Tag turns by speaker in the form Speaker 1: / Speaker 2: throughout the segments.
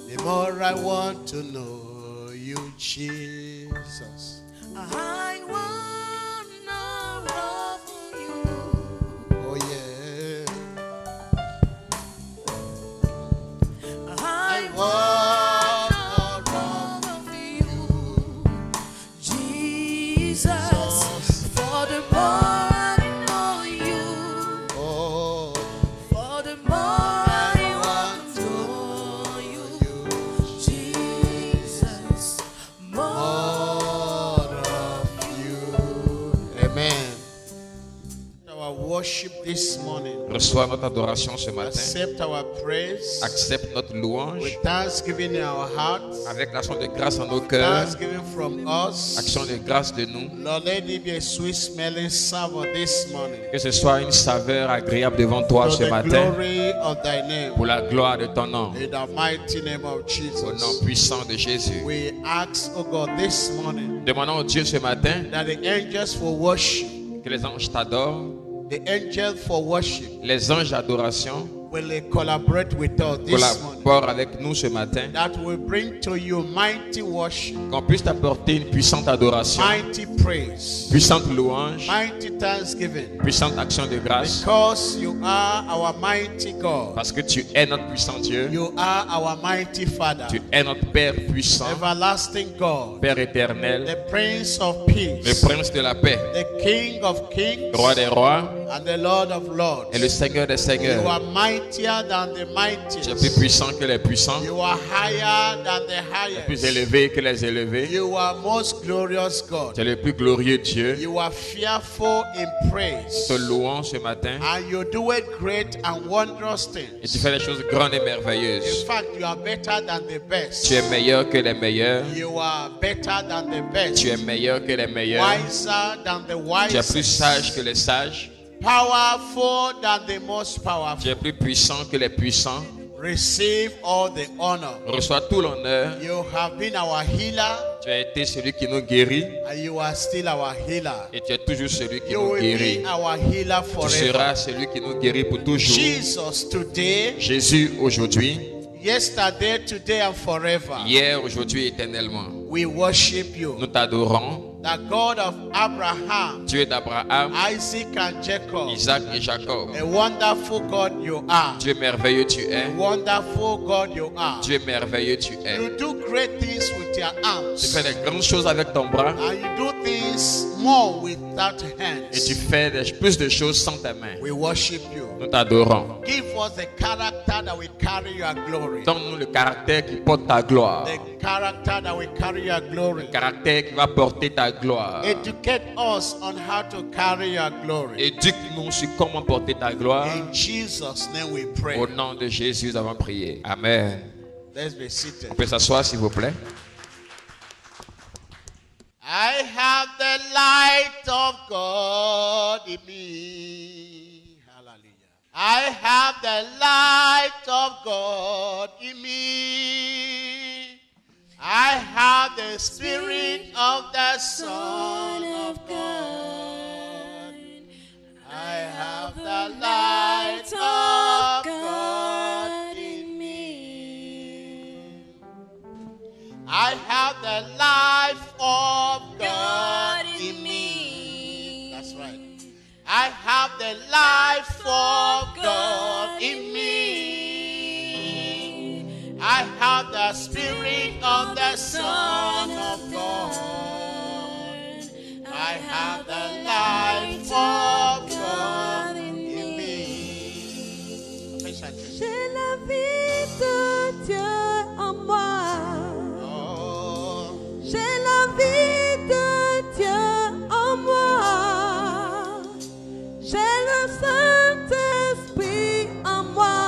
Speaker 1: the more I want to know you, Jesus.
Speaker 2: I want more of you.
Speaker 1: Oh yeah.
Speaker 2: I
Speaker 1: want
Speaker 2: want more of you, Jesus. For the more I know you,
Speaker 1: Oh,
Speaker 2: for the more I want to know you, Jesus. More
Speaker 1: of you. Amen. Our worship this morning.
Speaker 3: Reçois notre adoration ce matin.
Speaker 1: Accept our praise.
Speaker 3: Accepte notre louange
Speaker 1: With thanksgiving in our hearts.
Speaker 3: avec l'action de grâce en nos cœurs.
Speaker 1: Thanksgiving from us.
Speaker 3: Action de grâce de nous.
Speaker 1: Lord, let it be a sweet smelling savor this morning.
Speaker 3: Que ce soit une saveur agréable devant toi
Speaker 1: To
Speaker 3: ce
Speaker 1: the
Speaker 3: matin.
Speaker 1: glory of thy name.
Speaker 3: Pour la gloire de ton nom.
Speaker 1: In the mighty name of
Speaker 3: Au nom
Speaker 1: Jesus.
Speaker 3: puissant de Jésus.
Speaker 1: We ask, oh God, this morning
Speaker 3: Demandons au Dieu ce matin
Speaker 1: that the angels for worship,
Speaker 3: que les anges t'adorent.
Speaker 1: the angels for worship
Speaker 3: Les anges d'adoration
Speaker 1: will collaborate with us this morning.
Speaker 3: collaborent avec nous ce matin.
Speaker 1: That will bring to you mighty worship,
Speaker 3: Qu'on puisse t'apporter une puissante adoration,
Speaker 1: mighty praise,
Speaker 3: puissante louange,
Speaker 1: mighty thanksgiving.
Speaker 3: puissante action de grâce.
Speaker 1: Because you are our mighty God.
Speaker 3: Parce que tu es notre puissant Dieu.
Speaker 1: You are our mighty Father.
Speaker 3: Tu es notre Père puissant,
Speaker 1: Everlasting God.
Speaker 3: Père éternel,
Speaker 1: The Prince of
Speaker 3: le
Speaker 1: Peace.
Speaker 3: Prince de la paix,
Speaker 1: The King of Kings.
Speaker 3: Roi des rois
Speaker 1: And the Lord of Lords.
Speaker 3: et le Seigneur des
Speaker 1: You
Speaker 3: seigneurs.
Speaker 1: are mightier than the
Speaker 3: Tu es
Speaker 1: mightiest.
Speaker 3: plus puissant que les puissants,
Speaker 1: You are higher than the
Speaker 3: plus
Speaker 1: highest.
Speaker 3: élevé que les élevés.
Speaker 1: You are most glorious God.
Speaker 3: Tu es le plus glorieux Dieu.
Speaker 1: You are fearful in praise.
Speaker 3: Te louons ce matin
Speaker 1: And you do it great and wondrous
Speaker 3: et
Speaker 1: things.
Speaker 3: tu fais des choses grandes et
Speaker 1: In
Speaker 3: merveilleuses.
Speaker 1: fact, you are better than the best.
Speaker 3: Tu es meilleur que les meilleurs.
Speaker 1: You are better than the best.
Speaker 3: Tu es meilleur que les meilleurs.
Speaker 1: Wiser than the
Speaker 3: Tu es plus
Speaker 1: wisest.
Speaker 3: sage que les sages.
Speaker 1: Powerful than the most
Speaker 3: Tu
Speaker 1: powerful.
Speaker 3: es plus puissant que les puissants.
Speaker 1: Receive all the honor.
Speaker 3: Reçois tout l'honneur.
Speaker 1: You have been our healer
Speaker 3: Tu as été celui qui nous guérit
Speaker 1: and you are still our healer.
Speaker 3: et tu es toujours celui qui
Speaker 1: You
Speaker 3: nous
Speaker 1: will
Speaker 3: guérit.
Speaker 1: be our healer
Speaker 3: Tu
Speaker 1: forever.
Speaker 3: seras celui qui nous guérit pour toujours.
Speaker 1: Jesus today,
Speaker 3: Jésus aujourd'hui,
Speaker 1: yesterday, today and forever.
Speaker 3: hier, aujourd'hui, éternellement.
Speaker 1: We worship you.
Speaker 3: Nous t'adorons.
Speaker 1: The God of Abraham,
Speaker 3: Dieu d'Abraham,
Speaker 1: Isaac and Jacob.
Speaker 3: Isaac et Jacob.
Speaker 1: A wonderful God you are.
Speaker 3: Dieu merveilleux tu es.
Speaker 1: A wonderful God you are.
Speaker 3: Dieu merveilleux tu es.
Speaker 1: You do great things with your
Speaker 3: Tu
Speaker 1: arms.
Speaker 3: fais des grandes choses avec ton bras
Speaker 1: And you do things more without
Speaker 3: et tu
Speaker 1: hands.
Speaker 3: fais plus de choses sans tes mains.
Speaker 1: We worship you.
Speaker 3: Nous t'adorons.
Speaker 1: Give us the character that will carry your glory.
Speaker 3: Donne-nous le caractère qui porte ta gloire.
Speaker 1: The character that will carry your glory.
Speaker 3: Le caractère qui va porter ta gloire.
Speaker 1: Educate us on how to carry your glory.
Speaker 3: Éduque-nous sur comment porter ta gloire.
Speaker 1: In Jesus' name we pray.
Speaker 3: Au nom de Jésus, nous avons prié. Amen.
Speaker 1: Let's be seated.
Speaker 3: On peut s'asseoir, s'il vous plaît.
Speaker 1: I have the light of God in me. Hallelujah. I have the light of God in me. I have the spirit of the Son of God. I have the light of God in me. I have the life of God in me. That's right. I have the life of God in me. I have the spirit of the Son of God. I have the life of God in me.
Speaker 2: J'ai la vie de Dieu en moi.
Speaker 1: Oh.
Speaker 2: J'ai la vie de Dieu en moi. J'ai le Saint-Esprit en moi.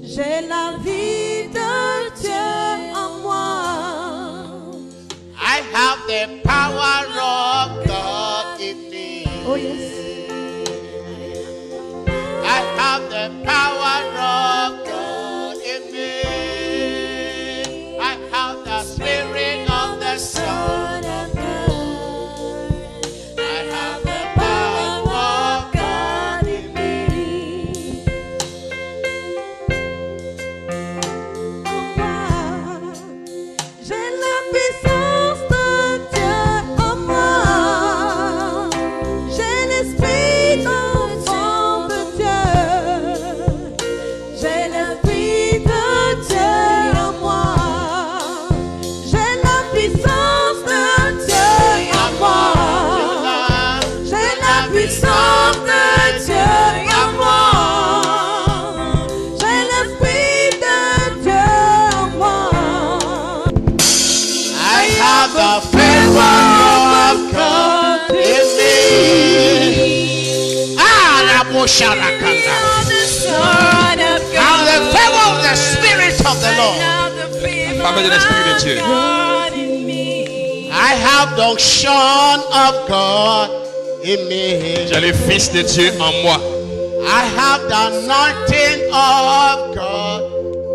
Speaker 2: J'ai la vie de Dieu en moi.
Speaker 1: I have the power of God in me.
Speaker 2: Oh yes.
Speaker 1: I have the power of God in me. I have the spirit of the Son of God. I have the power of God in me. Lebo Sharakanda.
Speaker 2: of the Son of
Speaker 1: And the
Speaker 2: God.
Speaker 1: favor of the Spirit of the Lord.
Speaker 2: Have the favor
Speaker 3: Faveur de l'Esprit de Dieu.
Speaker 2: of God in me.
Speaker 1: I have the unction of God in me.
Speaker 3: J'ai le Fils de Dieu en moi.
Speaker 1: I have the anointing of God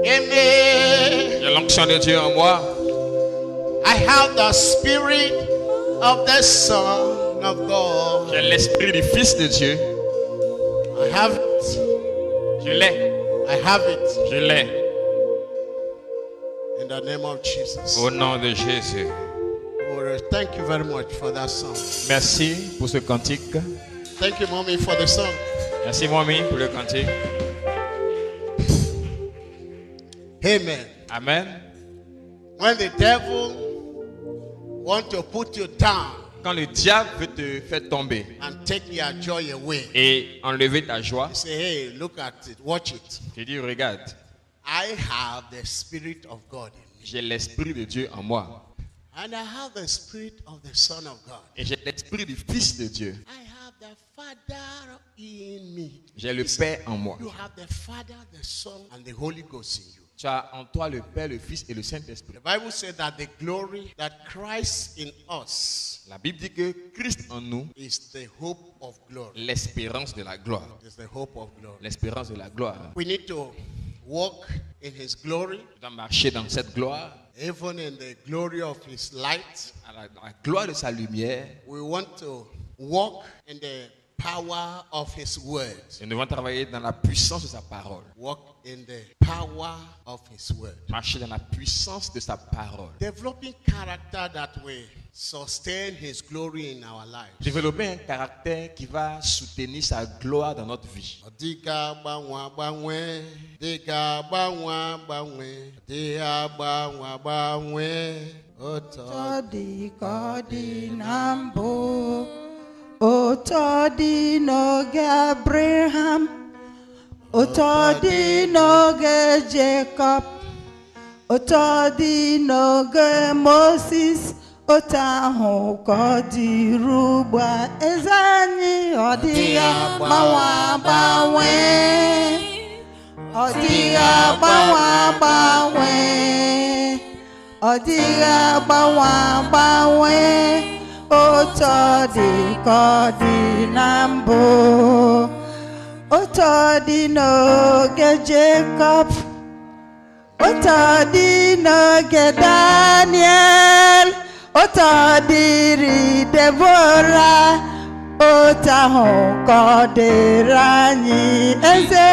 Speaker 1: in me.
Speaker 3: J'ai l'onction de Dieu en moi.
Speaker 1: I have the Spirit of the Son of God.
Speaker 3: J'ai l'Esprit du Fils de Dieu.
Speaker 1: I have it.
Speaker 3: Je l'ai.
Speaker 1: I have it.
Speaker 3: Je l'ai.
Speaker 1: In the name of Jesus.
Speaker 3: Au nom de Jésus.
Speaker 1: Oh, thank you very much for that song.
Speaker 3: Merci pour ce cantique.
Speaker 1: Thank you, Mommy, for the song.
Speaker 3: Merci, Mommy, pour le cantique.
Speaker 1: Amen.
Speaker 3: Amen.
Speaker 1: When the devil want to put you down
Speaker 3: Quand le diable veut te faire tomber
Speaker 1: and take your joy away,
Speaker 3: et enlever ta joie,
Speaker 1: say, hey, look at it, watch it.
Speaker 3: tu dis, regarde,
Speaker 1: I have the Spirit of God in me.
Speaker 3: j'ai l'Esprit de Dieu en moi.
Speaker 1: And I have the Spirit of the Son of God.
Speaker 3: Et j'ai l'Esprit du Fils de Dieu.
Speaker 1: I have the Father in me.
Speaker 3: J'ai le Père en moi.
Speaker 1: You have the Father, the Son, and the Holy Ghost in you.
Speaker 3: Tu as en toi le Père, le Fils et le Saint-Esprit.
Speaker 1: The Bible said that the glory that Christ in us
Speaker 3: La Bible dit que Christ en nous,
Speaker 1: is the hope of glory.
Speaker 3: l'espérance de la gloire.
Speaker 1: Is the hope of glory.
Speaker 3: L'espérance de la gloire.
Speaker 1: We need to walk in His glory,
Speaker 3: Tu dois marcher dans cette gloire,
Speaker 1: even in the glory of His light.
Speaker 3: à la gloire de sa lumière.
Speaker 1: We want to walk in the power of His word.
Speaker 3: Et nous devons travailler dans la puissance de sa parole.
Speaker 1: Walk in the power of His word.
Speaker 3: Marcher dans la puissance de sa parole.
Speaker 1: Developing character that will sustain His glory in our lives.
Speaker 3: Développer un caractère qui va soutenir sa gloire dans notre vie.
Speaker 1: Diga gbanwe gbanwe, diga gbanwe gbanwe, diga gbanwe gbanwe, oto.
Speaker 4: Ọ ka ọ dị na mbụ, otu ọ dị n'oge Abraham, otu ọ dị n'oge Jacob, otu ọ dị n'oge Moses, otu ahụ ka ọ dị ruo ugbu a. Eze anyị ọ dịghị agbanwe agbanwe, ọ dịghị agbanwe agbanwe, ọ dịghị agbanwe agbanwe, otu ọ dị ka ọ dị na mbụ, otu ọ dị n'oge Jacob, otu ọ dị n'oge Daniel, otu ọ dịrị Deborah, otu ahụ ka ọ dịrị anyị. Eze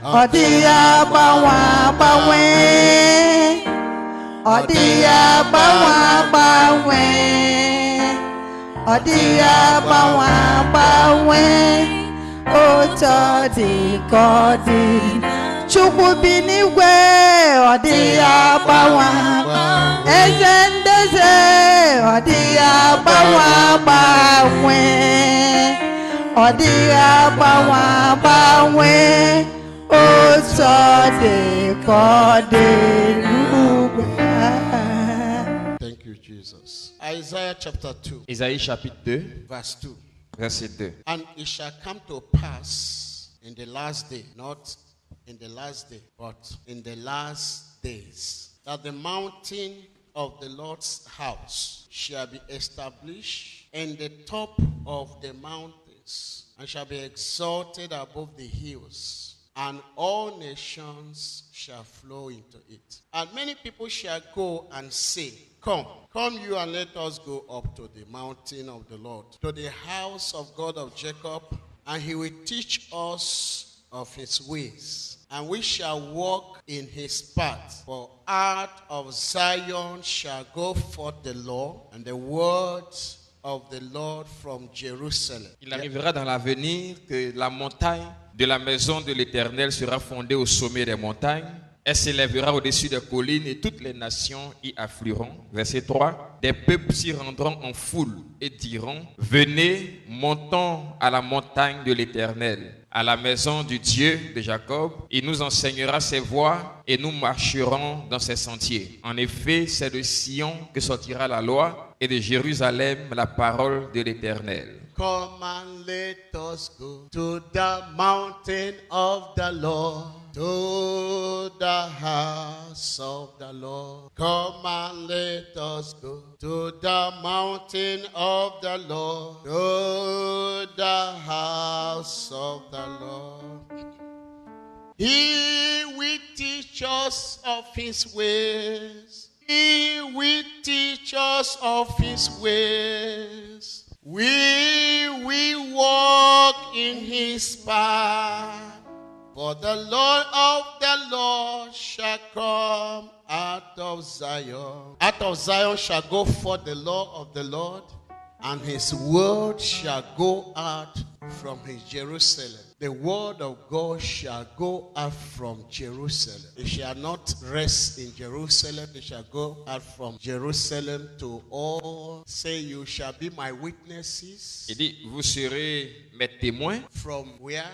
Speaker 4: ọ dịghị agbanwe agbanwe, ọ dịghị agbanwe agbanwe, ọ dịghị agbanwe agbanwe, otu ọ dị ka ọ dị. Chukwu bi n'igwe ọ dịghị agbanwe, eze ndeze ọ dịghị agbanwe agbanwe, ọ dịghị agbanwe agbanwe, otu ọ dị ka ọ dị n'ugwu.
Speaker 1: Thank you, Jesus. Isaiah chapter 2,
Speaker 3: Isaïe chapitre 2,
Speaker 1: verse 2.
Speaker 3: verset 2.
Speaker 1: And it shall come to pass in the last day, not in the last day, but in the last days, that the mountain of the Lord's house shall be established in the top of the mountains, and shall be exalted above the hills, and all nations shall flow into it. And many people shall go and say, Come you and let us go up to the mountain of the Lord, to the house of God of Jacob, and he will teach us of his ways, and we shall walk in his path. For out of Zion shall go forth the law, and the words of the Lord from Jerusalem.
Speaker 3: Il arrivera dans l'avenir que la montagne de la maison de l'Éternel sera fondée au sommet des montagnes, Elle s'élèvera au-dessus des collines et toutes les nations y afflueront. Verset 3. Des peuples s'y rendront en foule et diront, venez, montons à la montagne de l'Éternel, à la maison du Dieu de Jacob. Il nous enseignera ses voies et nous marcherons dans ses sentiers. En effet, c'est de Sion que sortira la loi et de Jérusalem la parole de l'Éternel.
Speaker 1: Come and let us go to the mountain of the Lord, to the house of the Lord. Come and let us go to the mountain of the Lord, to the house of the Lord. He will teach us of his ways. He will teach us of his ways. We will walk in his path. For the Lord of the Lord shall come out of Zion. Out of Zion shall go forth the law of the Lord, and his word shall go out from his Jerusalem. The word of God shall go out from Jerusalem. It shall not rest in Jerusalem. It shall go out from Jerusalem to all. Say, you shall be my witnesses.
Speaker 3: Il dit, vous serez mes témoins.
Speaker 1: From where?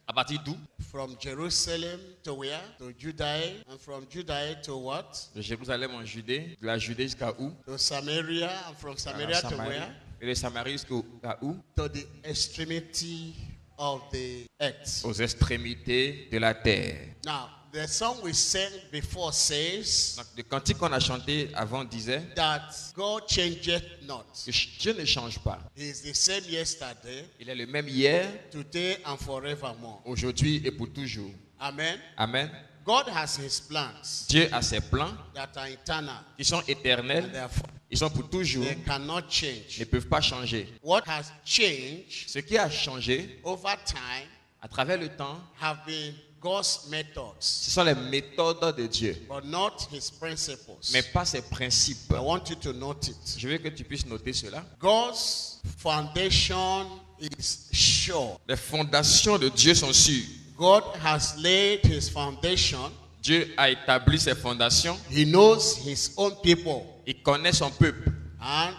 Speaker 3: À partir d'où?
Speaker 1: From Jerusalem to where? To Judea. And from Judea to what?
Speaker 3: De Jérusalem en Judée. De la Judée jusqu'à où?
Speaker 1: To Samaria. And from Samaria to where?
Speaker 3: Et de Samarie jusqu'à où?
Speaker 1: To the extremity of the earth.
Speaker 3: Aux extrémités de la terre.
Speaker 1: Now, the song we sang before says
Speaker 3: Donc, le cantique qu'on a chanté avant disait
Speaker 1: that God changeth not.
Speaker 3: que Dieu ne change pas.
Speaker 1: He is the same yesterday,
Speaker 3: Il est le même hier,
Speaker 1: today, and forevermore.
Speaker 3: aujourd'hui et pour toujours.
Speaker 1: Amen.
Speaker 3: Amen.
Speaker 1: God has his plans
Speaker 3: Dieu a ses plans
Speaker 1: that are eternal.
Speaker 3: qui sont éternels,
Speaker 1: And therefore,
Speaker 3: ils sont pour toujours,
Speaker 1: they cannot change.
Speaker 3: ne peuvent pas changer.
Speaker 1: What has changed
Speaker 3: Ce qui a changé
Speaker 1: over time
Speaker 3: à travers le temps,
Speaker 1: have been God's methods,
Speaker 3: ce sont les méthodes de Dieu,
Speaker 1: but not his principles.
Speaker 3: mais pas ses principes.
Speaker 1: I want you to note it.
Speaker 3: Je veux que tu puisses noter cela.
Speaker 1: God's foundation is sure.
Speaker 3: Les fondations de Dieu sont sûres.
Speaker 1: God has laid his foundation.
Speaker 3: Dieu a établi ses fondations.
Speaker 1: He knows his own people.
Speaker 3: Il connaît son peuple.
Speaker 1: And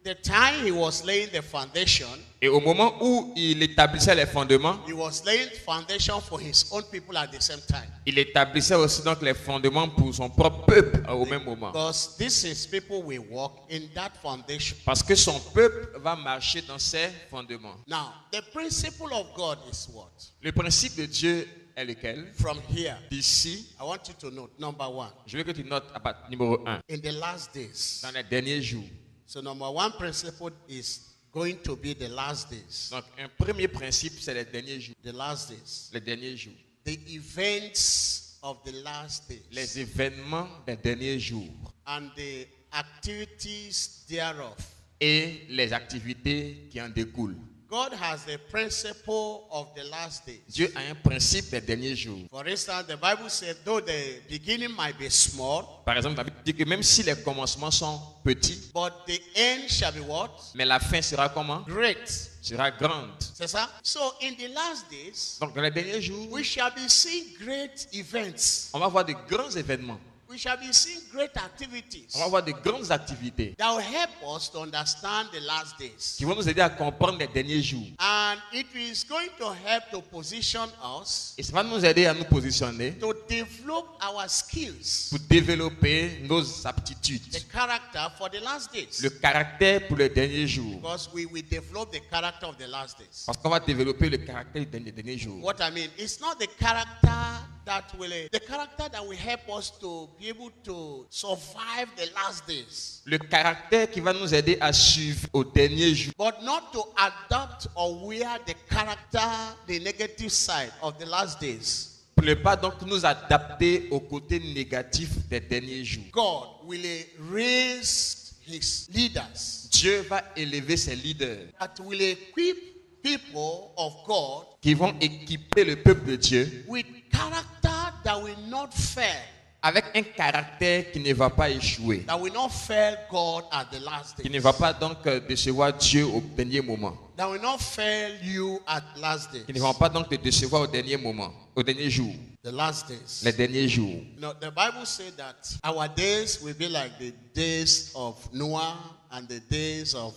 Speaker 1: the time he was laying the foundation,
Speaker 3: Et au moment où il établissait les fondements,
Speaker 1: he was laying foundation for his own people at the same time.
Speaker 3: il établissait aussi donc les fondements pour son propre peuple au même moment.
Speaker 1: Because this is people will walk in that foundation.
Speaker 3: Parce que son peuple va marcher dans ses fondements.
Speaker 1: Now, the principle of God is what?
Speaker 3: Le principe de Dieu est lequel?
Speaker 1: From here,
Speaker 3: D'ici,
Speaker 1: I want you to note, number one,
Speaker 3: je veux que tu notes à partir numéro 1.
Speaker 1: in the last days.
Speaker 3: Dans les derniers jours.
Speaker 1: So number one principle is going to be the last days.
Speaker 3: Donc un premier principe, c'est les derniers jours.
Speaker 1: The last days.
Speaker 3: Les derniers jours.
Speaker 1: The events of the last days.
Speaker 3: Les événements des derniers jours.
Speaker 1: And the activities thereof.
Speaker 3: Et les activités qui en découlent.
Speaker 1: God has the principle of the last days.
Speaker 3: Dieu a un principe des derniers jours.
Speaker 1: For instance, the Bible said, though the beginning might be small,
Speaker 3: Par exemple, la Bible dit que même si les commencements sont petits,
Speaker 1: but the end shall be what?
Speaker 3: mais la fin sera comment?
Speaker 1: Great.
Speaker 3: Sera grande.
Speaker 1: C'est ça? So in the last days,
Speaker 3: Donc dans les derniers jours,
Speaker 1: we shall be seeing great events.
Speaker 3: on va voir de grands événements.
Speaker 1: We shall be seeing great activities
Speaker 3: On va voir de grandes activités
Speaker 1: that will help us to understand the last days.
Speaker 3: qui vont nous aider à comprendre les derniers jours.
Speaker 1: And it is going to help to position us
Speaker 3: Et ça va nous aider à nous positionner
Speaker 1: to develop our skills,
Speaker 3: pour développer nos
Speaker 1: the
Speaker 3: aptitudes.
Speaker 1: character for the last days.
Speaker 3: Le caractère pour les derniers jours.
Speaker 1: Because we will develop the character of the last days.
Speaker 3: Parce qu'on va développer le caractère des derniers jours.
Speaker 1: What I mean, it's not the character that will help us to be able to survive the last days,
Speaker 3: Le caractère qui va nous aider à suivre aux derniers jours.
Speaker 1: but not to adopt or wear the character, the negative side of the last days.
Speaker 3: Pour ne pas donc nous adapter au côté négatif des derniers jours.
Speaker 1: God will raise his leaders
Speaker 3: Dieu va élever ses leaders
Speaker 1: that will equip people of God
Speaker 3: qui vont équiper le peuple de Dieu
Speaker 1: with character that will not fail
Speaker 3: avec un caractère qui ne va pas échouer,
Speaker 1: that will not fail God at the last
Speaker 3: qui ne
Speaker 1: day,
Speaker 3: va pas donc décevoir Dieu au dernier moment,
Speaker 1: that will not fail you at last
Speaker 3: qui ne
Speaker 1: days,
Speaker 3: vont pas donc te décevoir au dernier moment, au dernier jour,
Speaker 1: the last days.
Speaker 3: les derniers jours.
Speaker 1: You know, the Bible says that our days will be like the days of Noah and the days of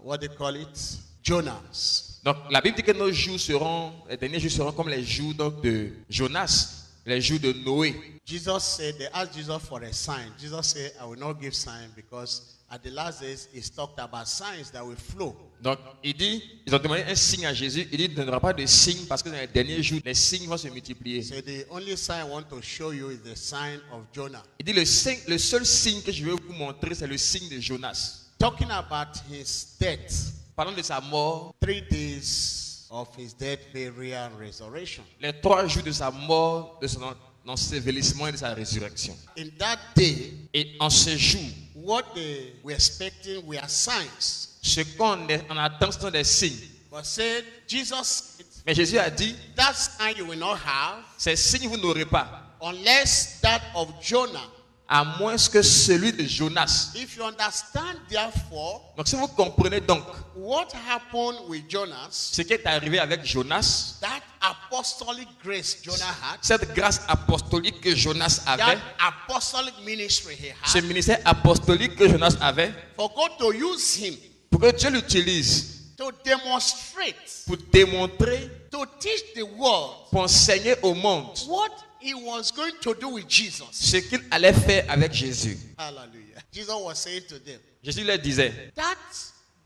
Speaker 1: what they call it, Jonas.
Speaker 3: Donc la Bible dit que nos jours seront, les derniers jours seront comme les jours donc, de Jonas, les jours de Noé.
Speaker 1: Jesus said, they asked Jesus for a sign. Jesus said, I will not give sign because at the last days, he's talked about signs that will flow.
Speaker 3: Donc ils ont demandé un signe à Jésus, il dit, il ne donnera pas de signe parce que dans les derniers jours, les signes vont se multiplier.
Speaker 1: So the only sign I want to show you is the sign of Jonah.
Speaker 3: Il dit, le seul signe que je vais vous montrer, c'est le signe de Jonas.
Speaker 1: Talking about his death,
Speaker 3: Parlons de sa mort,
Speaker 1: 3 days of his death, burial, and resurrection.
Speaker 3: les 3 jours de sa mort, de son ensevelissement et de sa résurrection.
Speaker 1: In that day,
Speaker 3: Et en ce jour,
Speaker 1: what they were expecting were signs.
Speaker 3: ce qu'on est en attente, ce sont des signes.
Speaker 1: But said, Jesus said,
Speaker 3: Mais Jésus a dit,
Speaker 1: that sign you will not have
Speaker 3: ces signes vous n'aurez pas,
Speaker 1: unless that of Jonah.
Speaker 3: à moins que celui de Jonas.
Speaker 1: If you understand, therefore,
Speaker 3: Donc si vous comprenez donc
Speaker 1: what happened with Jonas,
Speaker 3: ce qui est arrivé avec Jonas,
Speaker 1: that apostolic grace Jonah had,
Speaker 3: cette grâce apostolique que Jonas
Speaker 1: that
Speaker 3: avait,
Speaker 1: apostolic ministry he
Speaker 3: ce
Speaker 1: had,
Speaker 3: ministère apostolique que Jonas avait,
Speaker 1: for God to use him
Speaker 3: pour que Dieu l'utilise
Speaker 1: to demonstrate,
Speaker 3: pour démontrer,
Speaker 1: to teach the world
Speaker 3: pour enseigner au monde
Speaker 1: what he was going to do with Jesus.
Speaker 3: ce qu'il allait faire avec Jésus.
Speaker 1: Hallelujah. Jesus was saying to them,
Speaker 3: Jésus leur disait,
Speaker 1: that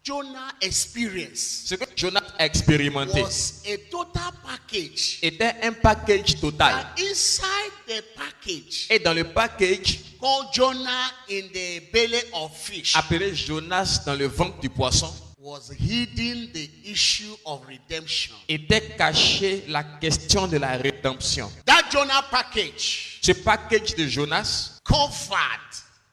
Speaker 1: Jonah experience
Speaker 3: ce que Jonas a expérimenté
Speaker 1: was a total package.
Speaker 3: était un package total.
Speaker 1: And inside the package,
Speaker 3: Et dans le package,
Speaker 1: called Jonah in the belly of fish,
Speaker 3: appelé Jonas dans le ventre du poisson,
Speaker 1: was hidden the issue of redemption.
Speaker 3: était caché la question de la rédemption.
Speaker 1: That Jonah package
Speaker 3: Ce package de Jonas
Speaker 1: covered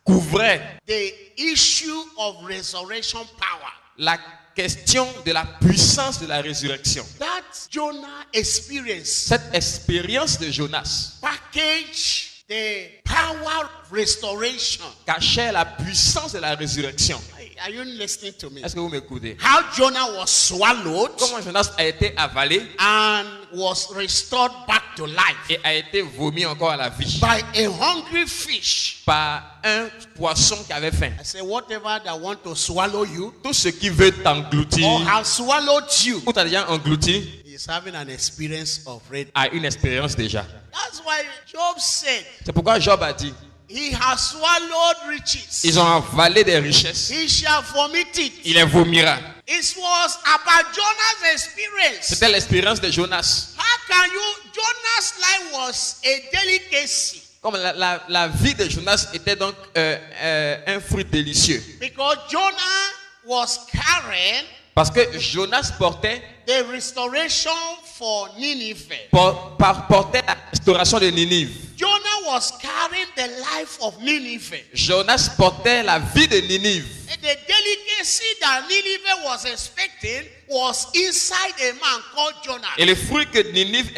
Speaker 3: couvrait
Speaker 1: the issue of resurrection power.
Speaker 3: la question de la puissance de la résurrection.
Speaker 1: That Jonah experience
Speaker 3: Cette expérience de Jonas
Speaker 1: package the power of restoration.
Speaker 3: cachait la puissance de la résurrection.
Speaker 1: Are you listening to me?
Speaker 3: Est-ce que vous m'écoutez?
Speaker 1: How Jonah was swallowed
Speaker 3: Comment Jonas a été avalé
Speaker 1: and was restored back to life
Speaker 3: et a été vomi encore à la vie
Speaker 1: by a hungry fish.
Speaker 3: par un poisson qui avait faim.
Speaker 1: I say, whatever that want to swallow you
Speaker 3: Tout ce qui veut t'engloutir
Speaker 1: or have swallowed you
Speaker 3: ou t'a déjà englouti
Speaker 1: is having an experience of red.
Speaker 3: a une expérience déjà.
Speaker 1: That's why Job said,
Speaker 3: C'est pourquoi Job a dit,
Speaker 1: he has swallowed riches.
Speaker 3: ils ont avalé des richesses,
Speaker 1: He shall vomit it.
Speaker 3: il les vomira.
Speaker 1: It was about Jonah's experience.
Speaker 3: C'était l'expérience de Jonas.
Speaker 1: How can you? Jonah's life was a delicacy
Speaker 3: Comme la vie de Jonas était donc un fruit délicieux.
Speaker 1: because Jonah was carrying
Speaker 3: Parce que Jonas portait
Speaker 1: the restoration for Nineveh.
Speaker 3: portait la restauration de Ninive.
Speaker 1: Jonah was carrying the life of Nineveh.
Speaker 3: Jonas portait la vie de Ninive.
Speaker 1: And the delicacy that Nineveh was expecting was inside a man called Jonah.
Speaker 3: Et le fruit que Ninive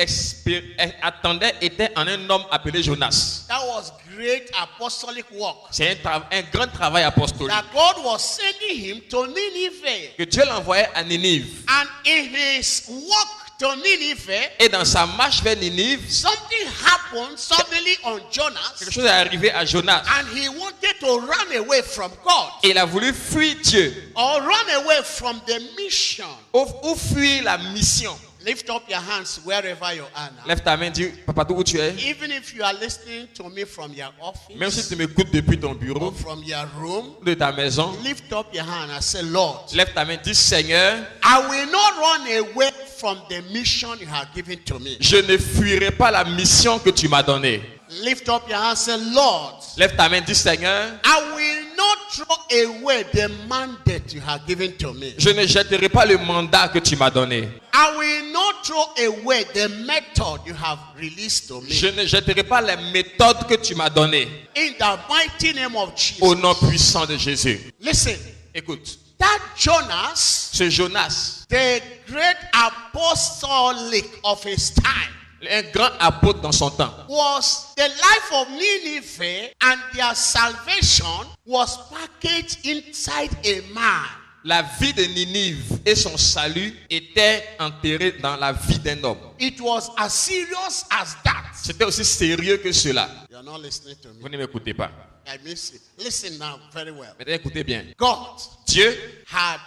Speaker 3: attendait était en un homme appelé Jonas.
Speaker 1: That was great apostolic work.
Speaker 3: C'est un grand travail apostolique.
Speaker 1: That God was sending him to Nineveh.
Speaker 3: Que Dieu l'envoyait à Ninive.
Speaker 1: And in his walk to Nineveh,
Speaker 3: Et dans sa marche vers Ninive,
Speaker 1: something happened suddenly on Jonas,
Speaker 3: quelque chose est arrivé à Jonas.
Speaker 1: and he wanted to run away from God
Speaker 3: Et il a voulu fuir Dieu.
Speaker 1: or run away from the mission.
Speaker 3: Ou fuir la mission.
Speaker 1: Lift up your hands wherever you are now.
Speaker 3: Lève ta main, dis, papa, où tu es?
Speaker 1: Even if you are listening to me from your
Speaker 3: Même si
Speaker 1: office
Speaker 3: tu m'écoutes depuis ton
Speaker 1: or
Speaker 3: bureau,
Speaker 1: from your room,
Speaker 3: de ta maison,
Speaker 1: lift up your hand and say, Lord,
Speaker 3: lève ta main, dis, Seigneur,
Speaker 1: I will not run away from the mission you have given to me.
Speaker 3: je ne fuirai pas la mission que tu m'as donnée.
Speaker 1: Lift up your hand and say, Lord,
Speaker 3: Lève ta main, dis, Seigneur,
Speaker 1: I will not throw away the mandate you have given to me.
Speaker 3: je ne jetterai pas le mandat que tu m'as donné.
Speaker 1: I will not throw away the method you have released to me.
Speaker 3: Je ne jetterai pas les méthodes que tu m'as données.
Speaker 1: In the mighty name of Jesus.
Speaker 3: Au nom puissant de Jésus.
Speaker 1: Listen,
Speaker 3: Écoute,
Speaker 1: that Jonas,
Speaker 3: ce Jonas,
Speaker 1: the great apostolic of his time,
Speaker 3: un grand apôtre dans son temps,
Speaker 1: was the life of Nineveh, and their salvation was packaged inside a man.
Speaker 3: la vie de Ninive et son salut étaient enterrés dans la vie d'un homme.
Speaker 1: It was as serious as that.
Speaker 3: C'était aussi sérieux que cela.
Speaker 1: You are not listening to me.
Speaker 3: Vous ne m'écoutez pas.
Speaker 1: I miss it. Listen now very well.
Speaker 3: Maintenant, écoutez bien.
Speaker 1: God
Speaker 3: Dieu
Speaker 1: had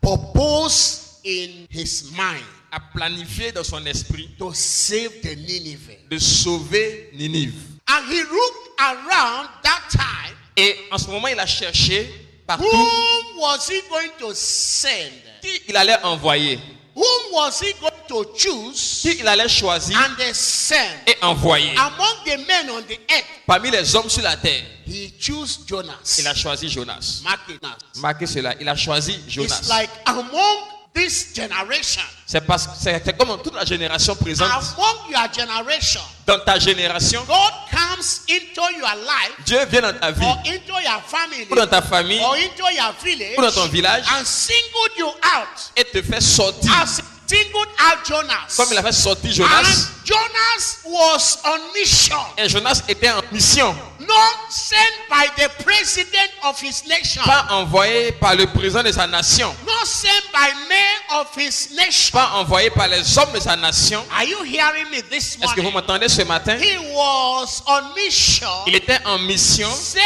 Speaker 1: purpose in his mind
Speaker 3: a planifié dans son esprit
Speaker 1: to save the Nineveh.
Speaker 3: de sauver Ninive.
Speaker 1: And he looked around that time.
Speaker 3: Et en ce moment, il a cherché partout
Speaker 1: Whom was he going to send?
Speaker 3: qui il allait envoyer,
Speaker 1: Whom was he going to choose
Speaker 3: qui il allait choisir
Speaker 1: and then send?
Speaker 3: et envoyer.
Speaker 1: Among the men on the earth,
Speaker 3: Parmi les hommes sur la terre,
Speaker 1: he chose Jonas.
Speaker 3: il a choisi Jonas.
Speaker 1: Mark it now.
Speaker 3: Marquez cela, il a choisi
Speaker 1: It's
Speaker 3: Jonas.
Speaker 1: like among this generation,
Speaker 3: C'est parce que c'est comme dans toute la génération présente.
Speaker 1: among your generation,
Speaker 3: Dans ta génération,
Speaker 1: God comes into your life
Speaker 3: Dieu vient dans ta vie,
Speaker 1: or into your family
Speaker 3: ou dans ta famille,
Speaker 1: or into your village
Speaker 3: ou dans ton village,
Speaker 1: and singled you out
Speaker 3: et te fait sortir
Speaker 1: as he singled out Jonas.
Speaker 3: comme il a fait sortir Jonas.
Speaker 1: And Jonas was on mission,
Speaker 3: Et Jonas était en mission,
Speaker 1: not sent by the president of his nation,
Speaker 3: pas envoyé par le président de sa nation,
Speaker 1: not sent by men of his nation.
Speaker 3: pas envoyé par les hommes de sa nation.
Speaker 1: Are you hearing me this
Speaker 3: Est-ce que vous
Speaker 1: morning?
Speaker 3: m'entendez ce matin?
Speaker 1: He was on mission,
Speaker 3: Il était en mission,
Speaker 1: sent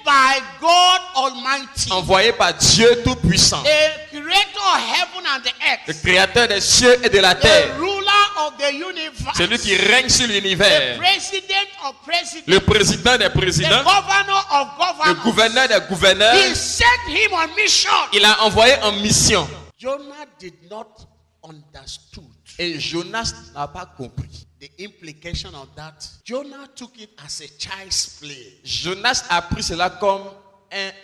Speaker 1: by God Almighty,
Speaker 3: envoyé par Dieu Tout-Puissant,
Speaker 1: the creator of heaven and the
Speaker 3: le
Speaker 1: earth,
Speaker 3: créateur des cieux et de la
Speaker 1: the
Speaker 3: terre,
Speaker 1: ruler of the universe,
Speaker 3: celui qui règne sur
Speaker 1: the
Speaker 3: l'univers,
Speaker 1: president of presidents,
Speaker 3: le président des
Speaker 1: the
Speaker 3: présidents,
Speaker 1: governor of
Speaker 3: le
Speaker 1: governors.
Speaker 3: gouverneur des gouverneurs.
Speaker 1: He sent him on mission.
Speaker 3: Il a envoyé en mission.
Speaker 1: Jonah did not understood
Speaker 3: Et Jonas n'a pas compris.
Speaker 1: the implication of that. Jonah took it as a child's play.
Speaker 3: Jonas a pris cela comme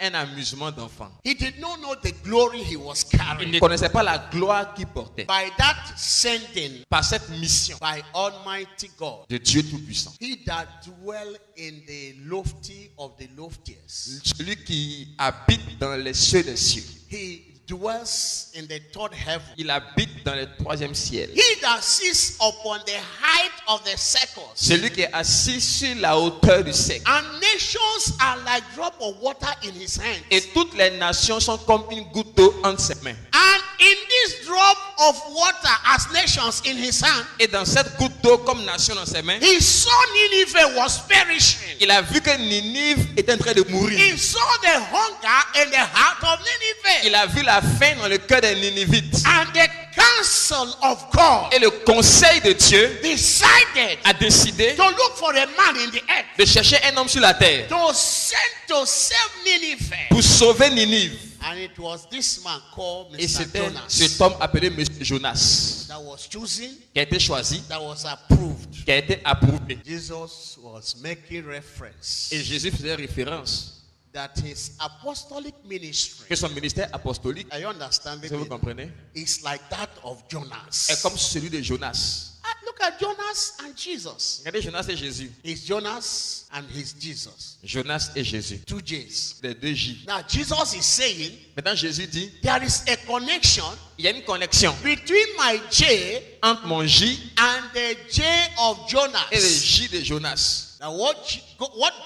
Speaker 3: un amusement d'enfant.
Speaker 1: He did not know the glory he was
Speaker 3: Il
Speaker 1: carrying.
Speaker 3: ne connaissait pas la gloire qu'il portait.
Speaker 1: By that sending
Speaker 3: Par cette mission
Speaker 1: by Almighty God,
Speaker 3: de Dieu Tout-Puissant.
Speaker 1: he that dwell in the lofty of the loftiest,
Speaker 3: Celui qui habite dans les cieux des cieux.
Speaker 1: he dwells in the third heaven.
Speaker 3: Il habite dans le troisième ciel.
Speaker 1: He that sits upon the height of the circles,
Speaker 3: Celui qui est assis sur la hauteur du siècle.
Speaker 1: and nations are like drop of water in his hand.
Speaker 3: Et toutes les nations sont comme une goutte d'eau entre ses mains.
Speaker 1: And in this drop of water as nations in his hand,
Speaker 3: Et dans cette goutte d'eau comme nation dans ses mains,
Speaker 1: he saw Nineveh was perishing.
Speaker 3: il a vu que Ninive était en train de mourir.
Speaker 1: He saw the hunger in the heart of Nineveh.
Speaker 3: Il a vu la faim dans le cœur des Ninivites.
Speaker 1: And the counsel of God
Speaker 3: Et le conseil de Dieu
Speaker 1: decided
Speaker 3: a décidé
Speaker 1: to look for a man in the earth
Speaker 3: de chercher un homme sur la terre
Speaker 1: to save Nineveh.
Speaker 3: pour sauver Ninive.
Speaker 1: And it was this man called
Speaker 3: Et
Speaker 1: Mr.
Speaker 3: c'était
Speaker 1: Jonas
Speaker 3: cet homme appelé Monsieur Jonas
Speaker 1: that was chosen,
Speaker 3: qui a été choisi,
Speaker 1: that was approved.
Speaker 3: qui a été approuvé.
Speaker 1: Jesus was making reference
Speaker 3: Et Jésus faisait référence
Speaker 1: that his apostolic ministry,
Speaker 3: que son ministère apostolique,
Speaker 1: are you understanding
Speaker 3: est-ce que vous
Speaker 1: me?
Speaker 3: comprenez,
Speaker 1: Is like that of Jonas.
Speaker 3: est comme celui de Jonas.
Speaker 1: Look at Jonas and Jesus.
Speaker 3: Regardez Jonas et Jésus.
Speaker 1: It's Jonas and his Jesus.
Speaker 3: Jonas et Jésus.
Speaker 1: 2 J's.
Speaker 3: Les deux J.
Speaker 1: Now Jesus is saying
Speaker 3: Maintenant Jésus dit,
Speaker 1: there is a connection
Speaker 3: il y a une connexion
Speaker 1: between my J
Speaker 3: entre mon J
Speaker 1: and the J of
Speaker 3: et le
Speaker 1: Jonas.
Speaker 3: J de Jonas.
Speaker 1: Now what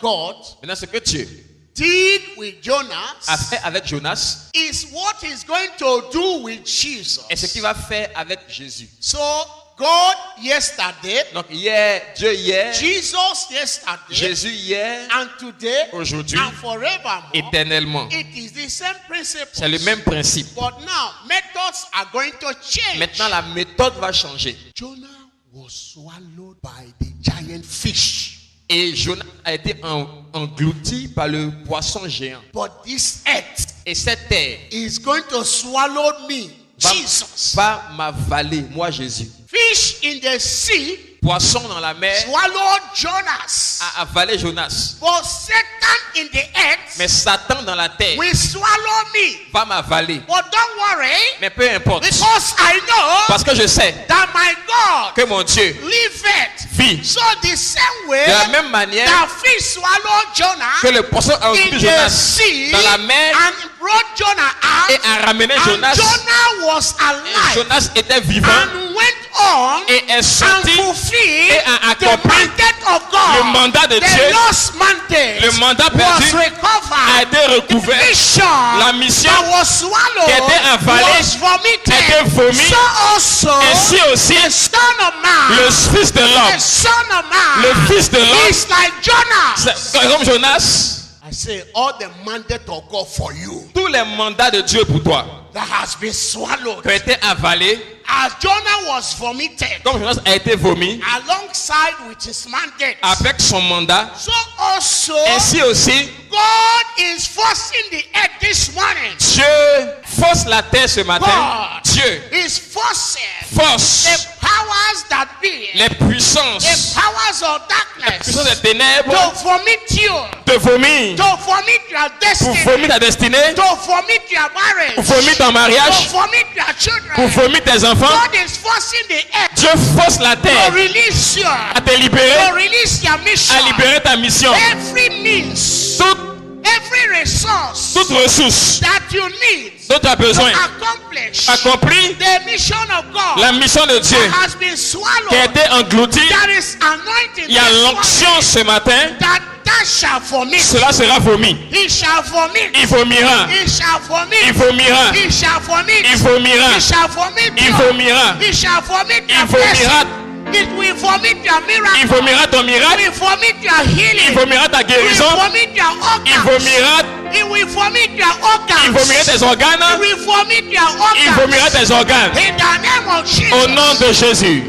Speaker 1: God
Speaker 3: Maintenant ce que Dieu
Speaker 1: did with
Speaker 3: a
Speaker 1: Jonas
Speaker 3: fait avec Jonas
Speaker 1: is what he's going to do with Jesus.
Speaker 3: et ce qu'il va faire avec Jésus.
Speaker 1: So God yesterday,
Speaker 3: Donc hier, Dieu hier,
Speaker 1: Jesus yesterday,
Speaker 3: Jésus hier,
Speaker 1: and today,
Speaker 3: aujourd'hui,
Speaker 1: and forevermore.
Speaker 3: éternellement.
Speaker 1: It is the same principle.
Speaker 3: C'est le même principe.
Speaker 1: But now methods are going to change.
Speaker 3: Maintenant la méthode va changer.
Speaker 1: Jonah was swallowed by the giant fish.
Speaker 3: Et Jonas a été englouti par le poisson géant.
Speaker 1: But this earth
Speaker 3: Et cette terre
Speaker 1: is going to swallow me, Jesus.
Speaker 3: va m'avaler, moi Jésus.
Speaker 1: Fish in the sea
Speaker 3: Poisson dans la mer
Speaker 1: swallowed Jonas.
Speaker 3: a avalé Jonas.
Speaker 1: But Satan in the earth
Speaker 3: Mais Satan dans la terre
Speaker 1: will swallow me.
Speaker 3: va m'avaler.
Speaker 1: But don't worry,
Speaker 3: Mais peu importe.
Speaker 1: because I know
Speaker 3: Parce que je sais
Speaker 1: that my God
Speaker 3: que mon Dieu
Speaker 1: liveth.
Speaker 3: vit.
Speaker 1: So the same way
Speaker 3: De la même manière
Speaker 1: that fish swallowed Jonah
Speaker 3: que le poisson a
Speaker 1: in
Speaker 3: englouti
Speaker 1: the
Speaker 3: Jonas
Speaker 1: sea
Speaker 3: dans la mer
Speaker 1: and brought Jonah out.
Speaker 3: et a ramené
Speaker 1: And
Speaker 3: Jonas.
Speaker 1: Jonah was
Speaker 3: Et
Speaker 1: alive
Speaker 3: Jonas était vivant
Speaker 1: and went on
Speaker 3: et est
Speaker 1: and
Speaker 3: sorti
Speaker 1: fulfilled
Speaker 3: et a
Speaker 1: the
Speaker 3: accompli
Speaker 1: mandate of God.
Speaker 3: le mandat de
Speaker 1: The
Speaker 3: Dieu.
Speaker 1: lost mandate
Speaker 3: Le mandat
Speaker 1: was
Speaker 3: perdu
Speaker 1: recovered.
Speaker 3: a été recouvert.
Speaker 1: Mission
Speaker 3: La mission
Speaker 1: that was swallowed
Speaker 3: qui était avalée
Speaker 1: was vomited.
Speaker 3: a été vomi.
Speaker 1: So also
Speaker 3: Ainsi aussi,
Speaker 1: the Son of Man,
Speaker 3: le Fils de
Speaker 1: the
Speaker 3: l'homme,
Speaker 1: Son of Man
Speaker 3: le Fils de l'homme,
Speaker 1: is like Jonah.
Speaker 3: c'est comme Jonas.
Speaker 1: I say all the mandate of God for you
Speaker 3: Tous les mandats de Dieu pour toi
Speaker 1: that has been swallowed.
Speaker 3: qui ont été avalés,
Speaker 1: As Jonah was vomited
Speaker 3: comme Jonas a été vomi,
Speaker 1: alongside with his mandate,
Speaker 3: avec son mandat,
Speaker 1: so also
Speaker 3: ainsi aussi,
Speaker 1: God is forcing the earth this morning.
Speaker 3: Dieu force la terre ce matin.
Speaker 1: God
Speaker 3: Dieu
Speaker 1: is forcing
Speaker 3: force
Speaker 1: the powers that be,
Speaker 3: les
Speaker 1: the
Speaker 3: puissances,
Speaker 1: powers of
Speaker 3: les puissances
Speaker 1: darkness,
Speaker 3: des ténèbres,
Speaker 1: to vomit you,
Speaker 3: de vomir,
Speaker 1: to vomit your
Speaker 3: pour
Speaker 1: destiny,
Speaker 3: vomir ta destinée,
Speaker 1: to vomit your marriage,
Speaker 3: pour vomir ton
Speaker 1: to
Speaker 3: mariage,
Speaker 1: vomit your
Speaker 3: pour
Speaker 1: children.
Speaker 3: vomir tes enfants.
Speaker 1: God is forcing the earth
Speaker 3: Dieu force la
Speaker 1: to
Speaker 3: terre
Speaker 1: release you,
Speaker 3: à te
Speaker 1: to
Speaker 3: libérer,
Speaker 1: release your mission.
Speaker 3: à libérer ta mission.
Speaker 1: Every means, every resource
Speaker 3: Toute ressource
Speaker 1: that you need
Speaker 3: dont tu as
Speaker 1: to
Speaker 3: besoin
Speaker 1: accomplish
Speaker 3: accomplit
Speaker 1: the mission of God
Speaker 3: la mission de Dieu
Speaker 1: that has been
Speaker 3: qui a
Speaker 1: swallowed.
Speaker 3: été engloutie.
Speaker 1: There is anointing.
Speaker 3: Il y a
Speaker 1: this
Speaker 3: l'onction
Speaker 1: morning
Speaker 3: ce matin.
Speaker 1: that shall vomit.
Speaker 3: Cela sera vomi.
Speaker 1: He shall vomit.
Speaker 3: Il vomira.
Speaker 1: He shall vomit.
Speaker 3: Il vomira.
Speaker 1: He shall vomit.
Speaker 3: Il vomira.
Speaker 1: He shall vomit.
Speaker 3: Il
Speaker 1: you.
Speaker 3: vomira.
Speaker 1: He shall vomit
Speaker 3: Il
Speaker 1: your
Speaker 3: vomira.
Speaker 1: blessing. It will vomit your
Speaker 3: Il
Speaker 1: miracle.
Speaker 3: vomira ton
Speaker 1: It
Speaker 3: miracle.
Speaker 1: will vomit your
Speaker 3: Il
Speaker 1: healing.
Speaker 3: vomira ta
Speaker 1: It will
Speaker 3: guérison.
Speaker 1: vomit your
Speaker 3: Il
Speaker 1: organs.
Speaker 3: vomira.
Speaker 1: It will vomit your
Speaker 3: Il
Speaker 1: organs.
Speaker 3: vomira tes
Speaker 1: It
Speaker 3: organes.
Speaker 1: will vomit your
Speaker 3: Il vomira
Speaker 1: organs.
Speaker 3: tes organes.
Speaker 1: In the name of Jesus.
Speaker 3: Au nom de Jésus.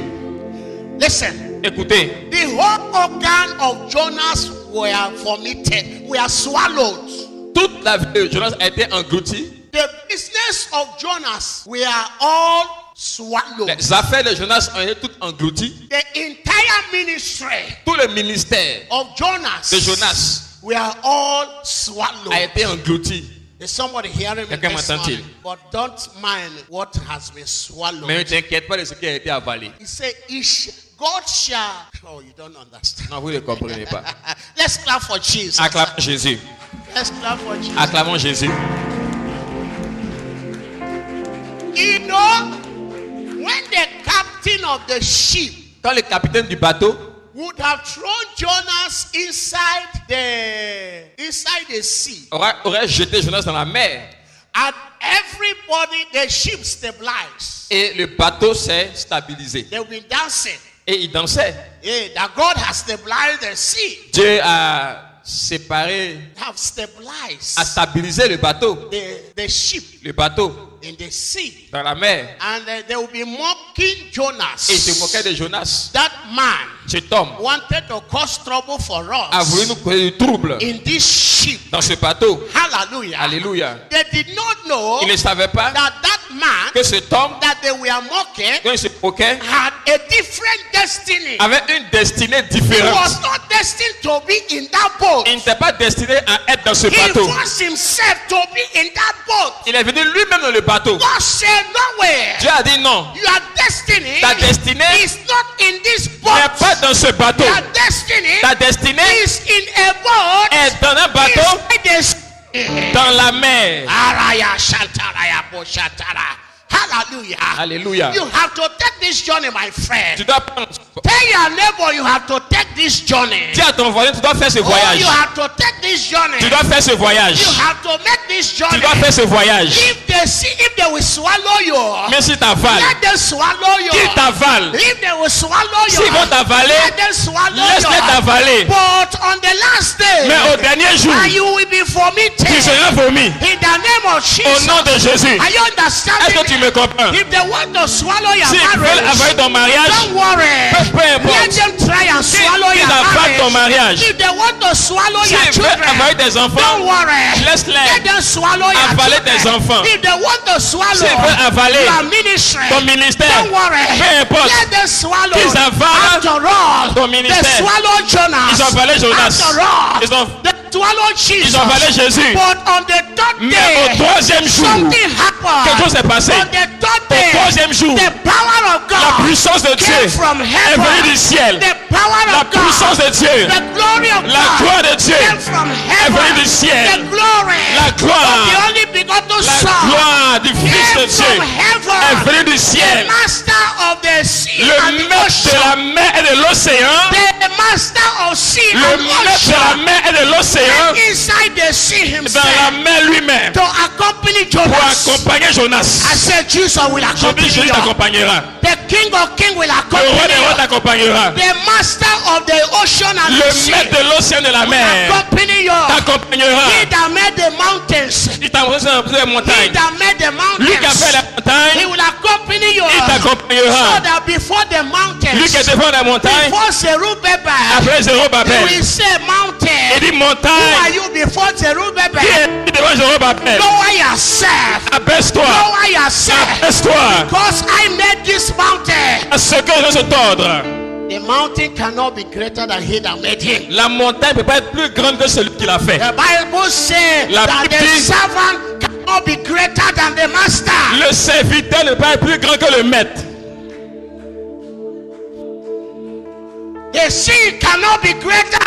Speaker 1: Listen.
Speaker 3: Écoutez,
Speaker 1: The whole organ of Jonas were vomited, were swallowed.
Speaker 3: toute la vie de Jonas a été engloutie.
Speaker 1: The business of Jonas were all swallowed.
Speaker 3: Les affaires de Jonas ont été toutes englouties.
Speaker 1: The entire ministry
Speaker 3: Tout le ministère
Speaker 1: of Jonas
Speaker 3: de Jonas
Speaker 1: were all
Speaker 3: a
Speaker 1: swallowed.
Speaker 3: été englouti.
Speaker 1: Is somebody hearing me
Speaker 3: Quelqu'un
Speaker 1: this
Speaker 3: m'entend-il?
Speaker 1: morning? But don't mind what has been swallowed.
Speaker 3: Mais ne t'inquiète pas de ce qui a été avalé.
Speaker 1: He said, God shall. Oh, you don't understand.
Speaker 3: Non, vous ne comprenez pas.
Speaker 1: Let's clap for Jesus.
Speaker 3: Acclamons Jésus.
Speaker 1: Let's clap for Jesus.
Speaker 3: Acclamons Jésus.
Speaker 1: You know, when the captain of the ship
Speaker 3: Quand le capitaine du bateau
Speaker 1: would have thrown Jonas inside the sea,
Speaker 3: aurait jeté Jonas dans la mer
Speaker 1: and everybody, the ship stabilized.
Speaker 3: et le bateau s'est stabilisé.
Speaker 1: They've been dancing.
Speaker 3: Et il dansait.
Speaker 1: Yeah, that God has stabilized the sea.
Speaker 3: Dieu a séparé,
Speaker 1: Have stabilized
Speaker 3: a stabilisé le bateau.
Speaker 1: the ship
Speaker 3: Le bateau
Speaker 1: in the sea.
Speaker 3: dans la mer.
Speaker 1: And they will be mocking Jonas.
Speaker 3: Et il se moquait de Jonas.
Speaker 1: That man
Speaker 3: Cet homme
Speaker 1: wanted to cause trouble for
Speaker 3: a
Speaker 1: us
Speaker 3: voulu nous causer du trouble
Speaker 1: in this ship.
Speaker 3: dans ce bateau.
Speaker 1: Hallelujah.
Speaker 3: Alléluia.
Speaker 1: They did not know
Speaker 3: Il ne savait pas
Speaker 1: that man
Speaker 3: que cet homme,
Speaker 1: that they were mocking
Speaker 3: quand il se moquait,
Speaker 1: had a different destiny.
Speaker 3: avait une destinée
Speaker 1: He
Speaker 3: différente.
Speaker 1: was not destined to be in that boat.
Speaker 3: Il n'était pas destiné à être dans ce
Speaker 1: He
Speaker 3: bateau.
Speaker 1: forced himself to be in that boat.
Speaker 3: Il est venu lui-même dans le bateau.
Speaker 1: God said, no way.
Speaker 3: Dieu a dit non.
Speaker 1: Your destiny
Speaker 3: Ta destinée
Speaker 1: is not in this
Speaker 3: n'est
Speaker 1: boat.
Speaker 3: pas dans ce bateau.
Speaker 1: Your destiny
Speaker 3: Ta destinée
Speaker 1: is in a boat.
Speaker 3: est dans un bateau
Speaker 1: Inside the sea.
Speaker 3: dans la mer.
Speaker 1: Araya shantaraya boshatara. Hallelujah.
Speaker 3: Alléluia.
Speaker 1: You have to take this journey, my friend.
Speaker 3: Tu dois prendre.
Speaker 1: Tell your neighbor you have to take this journey.
Speaker 3: Dis à ton voisin, tu dois faire ce
Speaker 1: Oh,
Speaker 3: voyage.
Speaker 1: you have to take this journey.
Speaker 3: Tu dois faire ce voyage.
Speaker 1: You have to make this
Speaker 3: Tu
Speaker 1: journey.
Speaker 3: dois faire ce voyage.
Speaker 1: If they will swallow you,
Speaker 3: Mais si t'avales,
Speaker 1: let them swallow you.
Speaker 3: qu'ils t'avalent.
Speaker 1: If they will swallow you,
Speaker 3: S'ils vont t'avaler,
Speaker 1: let them swallow
Speaker 3: laisse-les
Speaker 1: you.
Speaker 3: t'avaler.
Speaker 1: But on the last day,
Speaker 3: Mais au dernier jour,
Speaker 1: you will be vomited.
Speaker 3: tu seras vomi.
Speaker 1: In the name of
Speaker 3: Au
Speaker 1: Jesus.
Speaker 3: nom de Jésus.
Speaker 1: Are you understanding?
Speaker 3: Est-ce que tu me comprends?
Speaker 1: If they want to swallow your
Speaker 3: S'ils veulent avaler
Speaker 1: marriage,
Speaker 3: ton mariage,
Speaker 1: don't worry.
Speaker 3: peu importe.
Speaker 1: Let them try and swallow
Speaker 3: Qu'ils
Speaker 1: your
Speaker 3: avalent ton mariage.
Speaker 1: If they want to swallow your
Speaker 3: S'ils veulent
Speaker 1: children,
Speaker 3: avaler tes enfants,
Speaker 1: don't worry.
Speaker 3: laisse-les
Speaker 1: Let them swallow your
Speaker 3: avaler
Speaker 1: children.
Speaker 3: tes enfants.
Speaker 1: If they want to swallow
Speaker 3: S'ils veulent avaler
Speaker 1: your ministry,
Speaker 3: ton ministère,
Speaker 1: don't worry.
Speaker 3: peu importe.
Speaker 1: Let them swallow.
Speaker 3: Qu'ils avalent
Speaker 1: After all,
Speaker 3: ton
Speaker 1: they
Speaker 3: ministère.
Speaker 1: swallow Jonas.
Speaker 3: Ils ont avalé Jonas.
Speaker 1: After all,
Speaker 3: Ils ont
Speaker 1: they swallowed Jesus.
Speaker 3: Ils ont avalé Jésus.
Speaker 1: But on the third
Speaker 3: Mais
Speaker 1: day,
Speaker 3: au troisième jour,
Speaker 1: something happened.
Speaker 3: quelque chose s'est passé.
Speaker 1: On the third
Speaker 3: Au
Speaker 1: day,
Speaker 3: troisième jour,
Speaker 1: the power of
Speaker 3: la
Speaker 1: God
Speaker 3: puissance de Dieu
Speaker 1: came from
Speaker 3: est
Speaker 1: heaven.
Speaker 3: venue du ciel.
Speaker 1: The power
Speaker 3: La
Speaker 1: of God,
Speaker 3: puissance de Dieu,
Speaker 1: the glory of
Speaker 3: la
Speaker 1: God
Speaker 3: gloire de Dieu
Speaker 1: came from
Speaker 3: est venue
Speaker 1: heaven.
Speaker 3: du ciel.
Speaker 1: The glory
Speaker 3: La gloire,
Speaker 1: of the only begotten
Speaker 3: la
Speaker 1: Son
Speaker 3: gloire du Fils de
Speaker 1: came
Speaker 3: Dieu
Speaker 1: from
Speaker 3: est
Speaker 1: heaven.
Speaker 3: venue du
Speaker 1: The
Speaker 3: ciel.
Speaker 1: master of the sea
Speaker 3: Le
Speaker 1: and the
Speaker 3: maître de la
Speaker 1: ocean.
Speaker 3: mer et de l'océan,
Speaker 1: The master of sea
Speaker 3: le
Speaker 1: and
Speaker 3: maître de la
Speaker 1: ocean.
Speaker 3: mer et de l'océan,
Speaker 1: And inside the sea
Speaker 3: dans
Speaker 1: himself
Speaker 3: la mer lui-même,
Speaker 1: to accompany
Speaker 3: pour
Speaker 1: Jonas.
Speaker 3: accompagner
Speaker 1: I
Speaker 3: Jonas.
Speaker 1: said Jesus will
Speaker 3: Je dis,
Speaker 1: accompany
Speaker 3: Jésus
Speaker 1: you.
Speaker 3: t'accompagnera.
Speaker 1: The King of Kings will
Speaker 3: Le roi
Speaker 1: accompany
Speaker 3: des rois
Speaker 1: you.
Speaker 3: t'accompagnera.
Speaker 1: The master of the ocean and the
Speaker 3: Le
Speaker 1: sea
Speaker 3: maître de l'océan et de la
Speaker 1: will
Speaker 3: mer
Speaker 1: accompany you.
Speaker 3: t'accompagnera.
Speaker 1: He that made the mountains,
Speaker 3: Il t'a envoyé sur les
Speaker 1: he
Speaker 3: montagnes.
Speaker 1: that made the
Speaker 3: Lui qui a fait
Speaker 1: mountains,
Speaker 3: la
Speaker 1: he
Speaker 3: montagne,
Speaker 1: will accompany you.
Speaker 3: il
Speaker 1: So
Speaker 3: t'accompagnera.
Speaker 1: that before the
Speaker 3: Lui qui est
Speaker 1: mountains,
Speaker 3: devant la montagne,
Speaker 1: before Zerubbabel,
Speaker 3: après
Speaker 1: he
Speaker 3: Zérubabel,
Speaker 1: will say
Speaker 3: il
Speaker 1: mountain.
Speaker 3: dit
Speaker 1: Who are
Speaker 3: montagne.
Speaker 1: you before
Speaker 3: Qui
Speaker 1: Zerubbabel?
Speaker 3: est devant Zérubabel?
Speaker 1: Lower yourself.
Speaker 3: Abaisse-toi.
Speaker 1: Lower yourself.
Speaker 3: Abaisse-toi.
Speaker 1: Because I made this mountain.
Speaker 3: À ce que je se tordre.
Speaker 1: The mountain cannot be greater than he that made him.
Speaker 3: La montagne ne peut pas être plus grande que celui qui l'a fait.
Speaker 1: The Bible says
Speaker 3: La
Speaker 1: that
Speaker 3: Bible
Speaker 1: the
Speaker 3: dit-
Speaker 1: servant cannot be greater than the master.
Speaker 3: Le serviteur ne peut pas être plus grand que le maître.
Speaker 1: The sea cannot be greater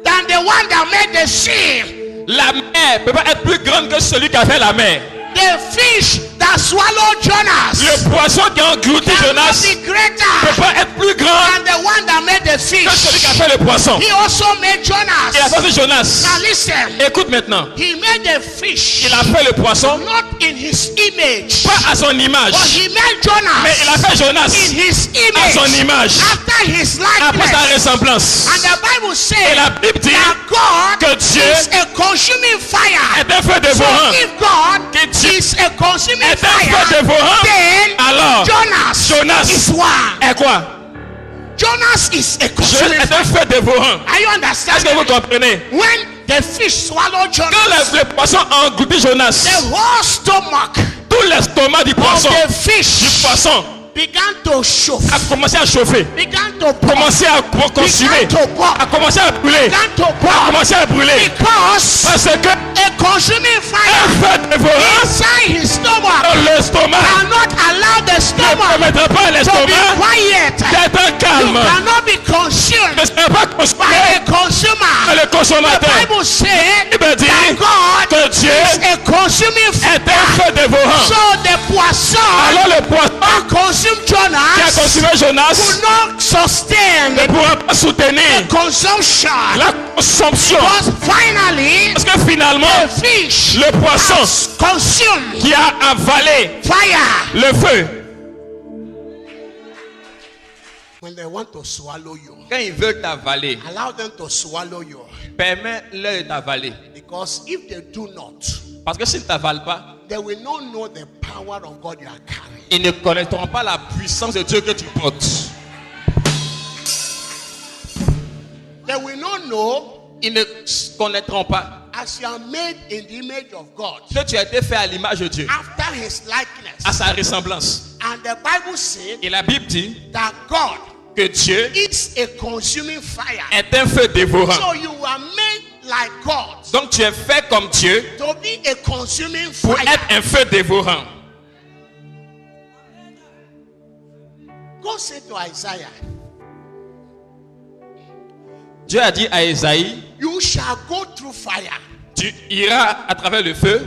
Speaker 1: than the one that made the sea.
Speaker 3: La mer ne peut pas être plus grande que celui qui a fait la mer.
Speaker 1: The fish that swallowed Jonas
Speaker 3: Le poisson qui a englouti
Speaker 1: cannot
Speaker 3: Jonas
Speaker 1: be
Speaker 3: ne peut
Speaker 1: greater
Speaker 3: pas être plus grand
Speaker 1: than the one that made the
Speaker 3: que celui qui a
Speaker 1: fish.
Speaker 3: fait le poisson.
Speaker 1: He also made
Speaker 3: Il a
Speaker 1: Jonas.
Speaker 3: fait Jonas.
Speaker 1: Now listen,
Speaker 3: Écoute maintenant.
Speaker 1: he made the fish
Speaker 3: Il a fait le poisson,
Speaker 1: not in his image,
Speaker 3: pas à son image,
Speaker 1: but he made
Speaker 3: mais il a
Speaker 1: Jonas
Speaker 3: fait Jonas
Speaker 1: in his
Speaker 3: à son
Speaker 1: image,
Speaker 3: image,
Speaker 1: after his
Speaker 3: après sa
Speaker 1: likeness.
Speaker 3: ressemblance.
Speaker 1: And the Bible
Speaker 3: Et
Speaker 1: says
Speaker 3: la Bible dit
Speaker 1: that God
Speaker 3: que Dieu
Speaker 1: is a consuming fire.
Speaker 3: est un feu
Speaker 1: So
Speaker 3: dévorant.
Speaker 1: if God
Speaker 3: Que Dieu
Speaker 1: is a consuming
Speaker 3: est un feu
Speaker 1: fire,
Speaker 3: dévorant.
Speaker 1: then
Speaker 3: Alors,
Speaker 1: Jonas is one.
Speaker 3: est quoi?
Speaker 1: Jonas is a
Speaker 3: Dieu
Speaker 1: consuming
Speaker 3: est un
Speaker 1: fire.
Speaker 3: feu dévorant.
Speaker 1: Are you
Speaker 3: Est-ce que vous
Speaker 1: understanding?
Speaker 3: comprenez?
Speaker 1: When the fish swallowed
Speaker 3: Quand
Speaker 1: Jonas,
Speaker 3: le poisson a englouti Jonas,
Speaker 1: the whole stomach
Speaker 3: tout l'estomac du
Speaker 1: of
Speaker 3: poisson,
Speaker 1: the fish
Speaker 3: poisson
Speaker 1: began to chauffe,
Speaker 3: a commencé à chauffer,
Speaker 1: began to burn,
Speaker 3: commencé à consumer,
Speaker 1: began to
Speaker 3: a
Speaker 1: burn,
Speaker 3: commencé à brûler,
Speaker 1: began to
Speaker 3: a
Speaker 1: burn,
Speaker 3: commencé à brûler.
Speaker 1: because
Speaker 3: Parce que
Speaker 1: a consuming
Speaker 3: un
Speaker 1: fire
Speaker 3: feu dévorant
Speaker 1: inside his stomach
Speaker 3: dans l'estomac
Speaker 1: cannot allow the
Speaker 3: ne
Speaker 1: stomach
Speaker 3: permettra pas à
Speaker 1: to be
Speaker 3: l'estomac
Speaker 1: quiet.
Speaker 3: d'être
Speaker 1: You
Speaker 3: calme.
Speaker 1: cannot be consumed
Speaker 3: Ne sera pas
Speaker 1: by
Speaker 3: consumé
Speaker 1: a
Speaker 3: par
Speaker 1: consumer.
Speaker 3: le
Speaker 1: The
Speaker 3: consommateur.
Speaker 1: Bible said
Speaker 3: Il me dit
Speaker 1: that God
Speaker 3: que Dieu
Speaker 1: is a consuming
Speaker 3: est un
Speaker 1: fire.
Speaker 3: feu dévorant.
Speaker 1: So the poisson
Speaker 3: Alors le poisson
Speaker 1: that consumed
Speaker 3: qui a
Speaker 1: Jonas
Speaker 3: consumé Jonas
Speaker 1: could not sustain
Speaker 3: ne pourra pas soutenir
Speaker 1: consumption.
Speaker 3: la consomption.
Speaker 1: Because finally,
Speaker 3: Parce que finalement,
Speaker 1: the fish
Speaker 3: le poisson
Speaker 1: has consumed
Speaker 3: qui a avalé
Speaker 1: fire.
Speaker 3: le feu,
Speaker 1: When they want to swallow you,
Speaker 3: quand ils veulent t'avaler,
Speaker 1: allow them to swallow you.
Speaker 3: permets-leur de t'avaler.
Speaker 1: Because if they do not,
Speaker 3: Parce que s'ils ne t'avalent pas,
Speaker 1: they will not know the power of God you are carrying.
Speaker 3: ils ne connaîtront pas la puissance de Dieu que tu portes.
Speaker 1: They will not know,
Speaker 3: Ils ne connaîtront pas
Speaker 1: as you are made in the image of God,
Speaker 3: que tu as été fait à l'image de Dieu,
Speaker 1: after his likeness.
Speaker 3: à sa ressemblance.
Speaker 1: And the Bible said
Speaker 3: Et la Bible dit
Speaker 1: that God
Speaker 3: que Dieu
Speaker 1: is a consuming fire.
Speaker 3: est un feu dévorant.
Speaker 1: So you were made like God
Speaker 3: Donc tu es fait comme Dieu
Speaker 1: to be a consuming
Speaker 3: pour
Speaker 1: fire.
Speaker 3: être un feu dévorant.
Speaker 1: God said to Isaiah,
Speaker 3: Dieu a dit à Esaïe,
Speaker 1: you shall go through fire.
Speaker 3: tu iras à travers le feu,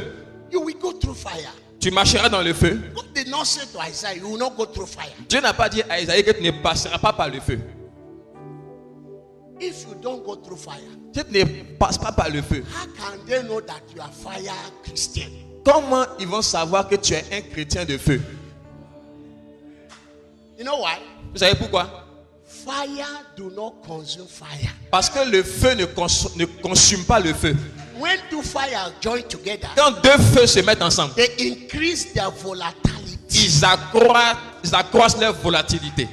Speaker 1: You will go through fire.
Speaker 3: tu marcheras dans le feu.
Speaker 1: God did not say to Isaiah, you will not go through fire.
Speaker 3: Dieu n'a pas dit à Esaïe que tu ne passeras pas par le feu.
Speaker 1: If you don't go through fire,
Speaker 3: Si tu ne passes pas par le feu,
Speaker 1: how can they know that you are fire Christian?
Speaker 3: comment ils vont savoir que tu es un chrétien de feu?
Speaker 1: You know why?
Speaker 3: Vous savez pourquoi?
Speaker 1: Fire do not consume fire.
Speaker 3: Parce que le feu ne consume pas le feu.
Speaker 1: When two fires join together,
Speaker 3: Quand deux feux se mettent ensemble,
Speaker 1: they increase their volatility.
Speaker 3: ils accroissent leur volatilité.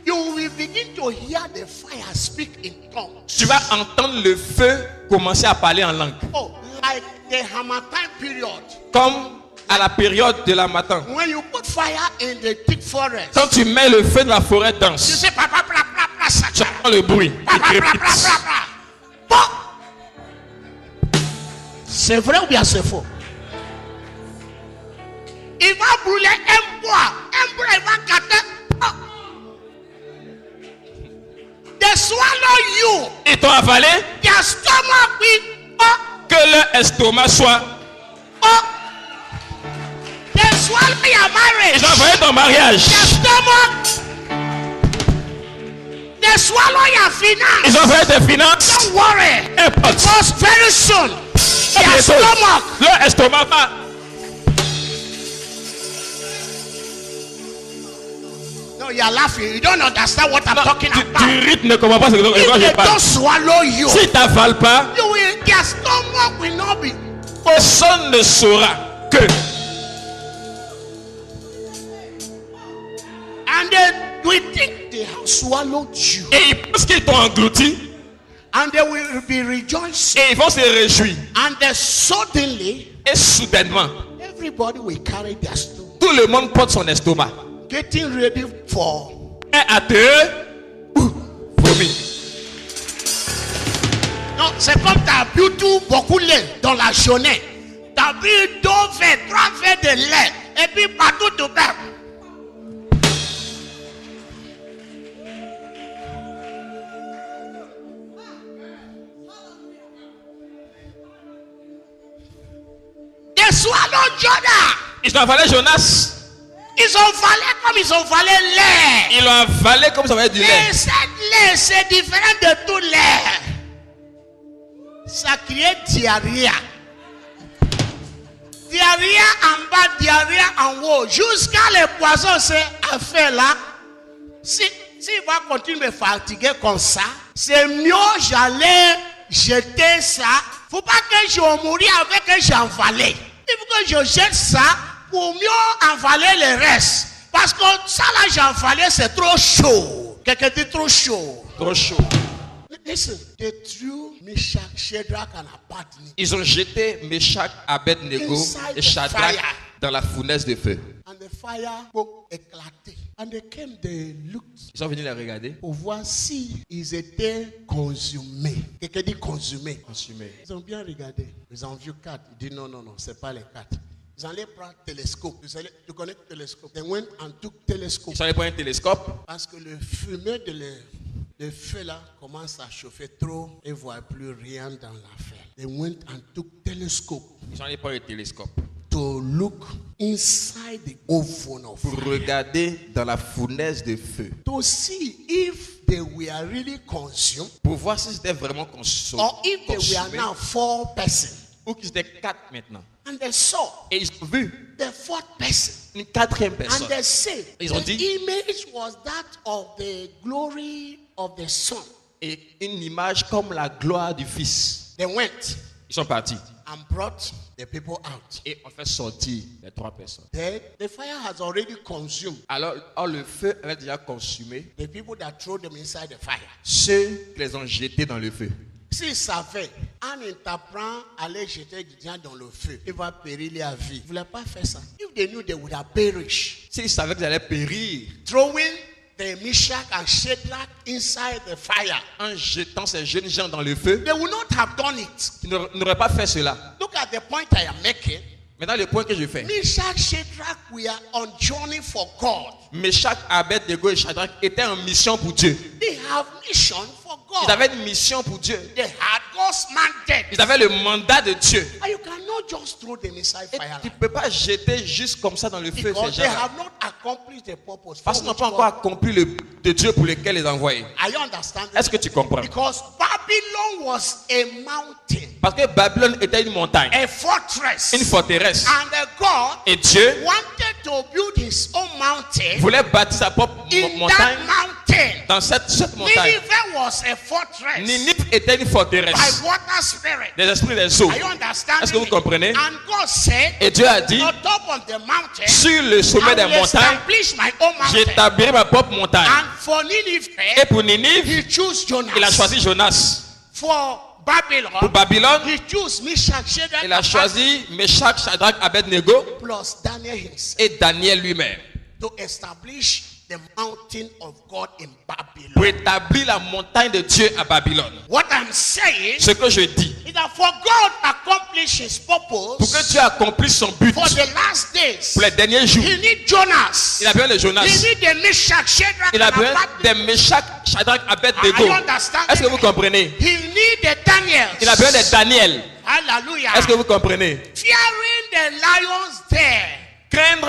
Speaker 1: You will begin to hear the fire speak in tongues.
Speaker 3: Tu vas entendre le feu commencer à parler en langue.
Speaker 1: Oh, like the Hamatan period.
Speaker 3: Comme à la période de la matin.
Speaker 1: When you put fire in the thick forest,
Speaker 3: Quand tu mets le feu dans la forêt
Speaker 1: you
Speaker 3: dense,
Speaker 1: say, "Pa, pa, pa, pa, pa,
Speaker 3: J'entends le bruit qui crépite.
Speaker 1: Bon. C'est vrai ou bien c'est faux? Il va brûler un bois. Un bois, il va gâter. They swallow you.
Speaker 3: Ils t'ont avalé.
Speaker 1: Their stomach will.
Speaker 3: Que leur estomac soit.
Speaker 1: They swallow your marriage.
Speaker 3: Ils ont avalé ton mariage.
Speaker 1: Their stomach. They swallow your finance.
Speaker 3: Ils ont avalé tes finances.
Speaker 1: Don't worry.
Speaker 3: Importe.
Speaker 1: Because very soon, their
Speaker 3: Bientôt,
Speaker 1: stomach.
Speaker 3: leur estomac va.
Speaker 1: No, you are laughing. You don't understand what I'm talking
Speaker 3: Tu
Speaker 1: about.
Speaker 3: rythme ne comprends pas ce que
Speaker 1: If
Speaker 3: je
Speaker 1: they
Speaker 3: parle.
Speaker 1: don't swallow you,
Speaker 3: Si tu n'avales pas,
Speaker 1: you will, their stomach will not be.
Speaker 3: personne ne saura que.
Speaker 1: And then we think they have swallowed you.
Speaker 3: Et ils pensent qu'ils t'ont englouti.
Speaker 1: And they will be rejoicing.
Speaker 3: Et ils vont se réjouir.
Speaker 1: And then suddenly,
Speaker 3: Et soudainement,
Speaker 1: everybody will carry their stomach.
Speaker 3: tout le monde porte son estomac.
Speaker 1: Getting ready for.
Speaker 3: Et à te vomir.
Speaker 1: Non, c'est comme t'as bu tout beaucoup de lait dans la journée. T'as bu 2 verres, 3 verres de lait. Et puis partout tu perds. They swallowed Jonah.
Speaker 3: Ils ont avalé Jonas.
Speaker 1: Ils ont valé comme ils ont valé l'air.
Speaker 3: Ils l'ont avalé comme ça va être du lait.
Speaker 1: Et cette lait, c'est différent de tout l'air. Ça crée diarrhée. Diarrhée en bas, diarrhée en haut. Jusqu'à les poissons, c'est affaire là. Si va continuer de me fatiguer comme ça, c'est mieux j'allais jeter ça. Faut pas que je mourir avec que j'ai avalé. Il faut que je jette ça pour mieux avaler le reste. Parce que ça là j'ai avalé, c'est trop chaud. Quelqu'un dit trop chaud.
Speaker 3: Trop chaud.
Speaker 1: Listen, they threw Meshach, Shadrach and Abednego.
Speaker 3: Ils ont jeté Meshach, Abednego
Speaker 1: Inside
Speaker 3: et
Speaker 1: the
Speaker 3: Shadrach
Speaker 1: fire.
Speaker 3: dans la fournaise de feu.
Speaker 1: And the fire éclaté. And they came, they looked
Speaker 3: Ils sont venus les regarder.
Speaker 1: pour voir si ils étaient consumés. Quelqu'un dit consumés.
Speaker 3: Consumés.
Speaker 1: Ils ont bien regardé. Ils ont vu 4. Ils disent non, c'est pas les 4. Ils allaient prendre télescope. Tu connais le télescope? They went and took télescope.
Speaker 3: Ils sont allés prendre un télescope.
Speaker 1: Parce que le fumée de feu là commence à chauffer trop et ne voient plus rien dans l'affaire. They went and took telescope
Speaker 3: Ils sont allés prendre le télescope.
Speaker 1: to look inside the oven of
Speaker 3: Pour
Speaker 1: fire.
Speaker 3: regarder dans la fournaise de feu.
Speaker 1: To see if they were really consumed
Speaker 3: Pour voir si c'était vraiment consommé.
Speaker 1: or if they were now 4 persons.
Speaker 3: Ou qu'ils étaient 4 maintenant.
Speaker 1: And they saw
Speaker 3: Et ils ont vu
Speaker 1: the 4th person.
Speaker 3: une 4e
Speaker 1: And
Speaker 3: personne.
Speaker 1: they said
Speaker 3: Ils ont
Speaker 1: the
Speaker 3: dit-
Speaker 1: image was that of the glory of the sun.
Speaker 3: Et une image comme la gloire du Fils.
Speaker 1: They went
Speaker 3: Ils sont partis.
Speaker 1: and brought the people out.
Speaker 3: Et on fait sortir les 3 personnes.
Speaker 1: Then the fire has already consumed
Speaker 3: Alors, le feu avait déjà consumé
Speaker 1: the people that threw them inside the fire.
Speaker 3: ceux qui les ont jetés dans le feu.
Speaker 1: S'ils savaient, en t'apprend à aller jeter du diable dans le feu, il va périr la vie. Ils ne voulaient pas faire ça. If they knew, they would have perished.
Speaker 3: S'ils savaient qu'ils allaient périr
Speaker 1: Throwing the Meshach and Shadrach inside the fire.
Speaker 3: en jetant ces jeunes gens dans le feu,
Speaker 1: They would not have done it.
Speaker 3: ils n'auraient pas fait cela.
Speaker 1: Look at the point I am making.
Speaker 3: Maintenant, le point que je fais.
Speaker 1: Meshach, Shadrach, we are on journey for God.
Speaker 3: Meshach, Abednego et Shadrach étaient en mission pour Dieu.
Speaker 1: They have mission for
Speaker 3: Ils
Speaker 1: God.
Speaker 3: avaient une mission pour Dieu.
Speaker 1: They had God's mandate.
Speaker 3: Ils avaient le mandat de Dieu.
Speaker 1: And you cannot just throw them inside
Speaker 3: Et
Speaker 1: fire.
Speaker 3: tu ne peux pas jeter juste comme ça dans le feu
Speaker 1: Because
Speaker 3: ces
Speaker 1: they
Speaker 3: gens-là.
Speaker 1: have not accomplished the purpose. for
Speaker 3: Parce qu'ils n'ont
Speaker 1: which
Speaker 3: pas
Speaker 1: God-
Speaker 3: encore accompli le de Dieu pour lequel ils ont envoyé.
Speaker 1: Are you understanding?
Speaker 3: Est-ce que tu comprends?
Speaker 1: Because Babylon was a mountain,
Speaker 3: Parce que Babylone était une montagne,
Speaker 1: a fortress.
Speaker 3: une forteresse.
Speaker 1: And God
Speaker 3: Et Dieu
Speaker 1: wanted to build his own mountain
Speaker 3: voulait bâtir sa propre
Speaker 1: in
Speaker 3: montagne
Speaker 1: that mountain.
Speaker 3: dans cette montagne.
Speaker 1: Nineveh was a fortress
Speaker 3: Ninive était une forteresse
Speaker 1: by water spirit.
Speaker 3: des esprits des eaux.
Speaker 1: Are you understanding?
Speaker 3: Est-ce que vous
Speaker 1: me?
Speaker 3: comprenez?
Speaker 1: And God said,
Speaker 3: Et Dieu a dit,
Speaker 1: on top of the mountain,
Speaker 3: sur le sommet
Speaker 1: I
Speaker 3: des
Speaker 1: will
Speaker 3: montagnes,
Speaker 1: establish my own mountain.
Speaker 3: j'établirai ma propre montagne.
Speaker 1: And for Nineveh,
Speaker 3: Et pour Ninive,
Speaker 1: he chose Jonas.
Speaker 3: il a choisi Jonas.
Speaker 1: For Babylon,
Speaker 3: Pour Babylone,
Speaker 1: he chose Meshach, Shadrach,
Speaker 3: il a choisi Meshach, Shadrach, Abednego
Speaker 1: plus Daniel himself
Speaker 3: et Daniel lui-même
Speaker 1: to establish the mountain of God in Babylon. Babylon.
Speaker 3: pour établir la montagne de Dieu à Babylone.
Speaker 1: What I'm saying
Speaker 3: Ce que je dis,
Speaker 1: is that for God to accomplish his
Speaker 3: pour que
Speaker 1: purpose
Speaker 3: Dieu accomplisse son but
Speaker 1: for the last days,
Speaker 3: pour les derniers jours,
Speaker 1: he needs Jonas.
Speaker 3: il a besoin de Jonas.
Speaker 1: He needs the Meshach, Shadrach,
Speaker 3: Il a
Speaker 1: and
Speaker 3: besoin
Speaker 1: Abednego.
Speaker 3: des Meshach, Shadrach, Abednego.
Speaker 1: Are you understanding?
Speaker 3: Est-ce que vous comprenez?
Speaker 1: He needs the Daniels.
Speaker 3: Il a besoin de Daniel.
Speaker 1: Hallelujah.
Speaker 3: Est-ce que vous comprenez?
Speaker 1: Fearing the lions there
Speaker 3: Craindre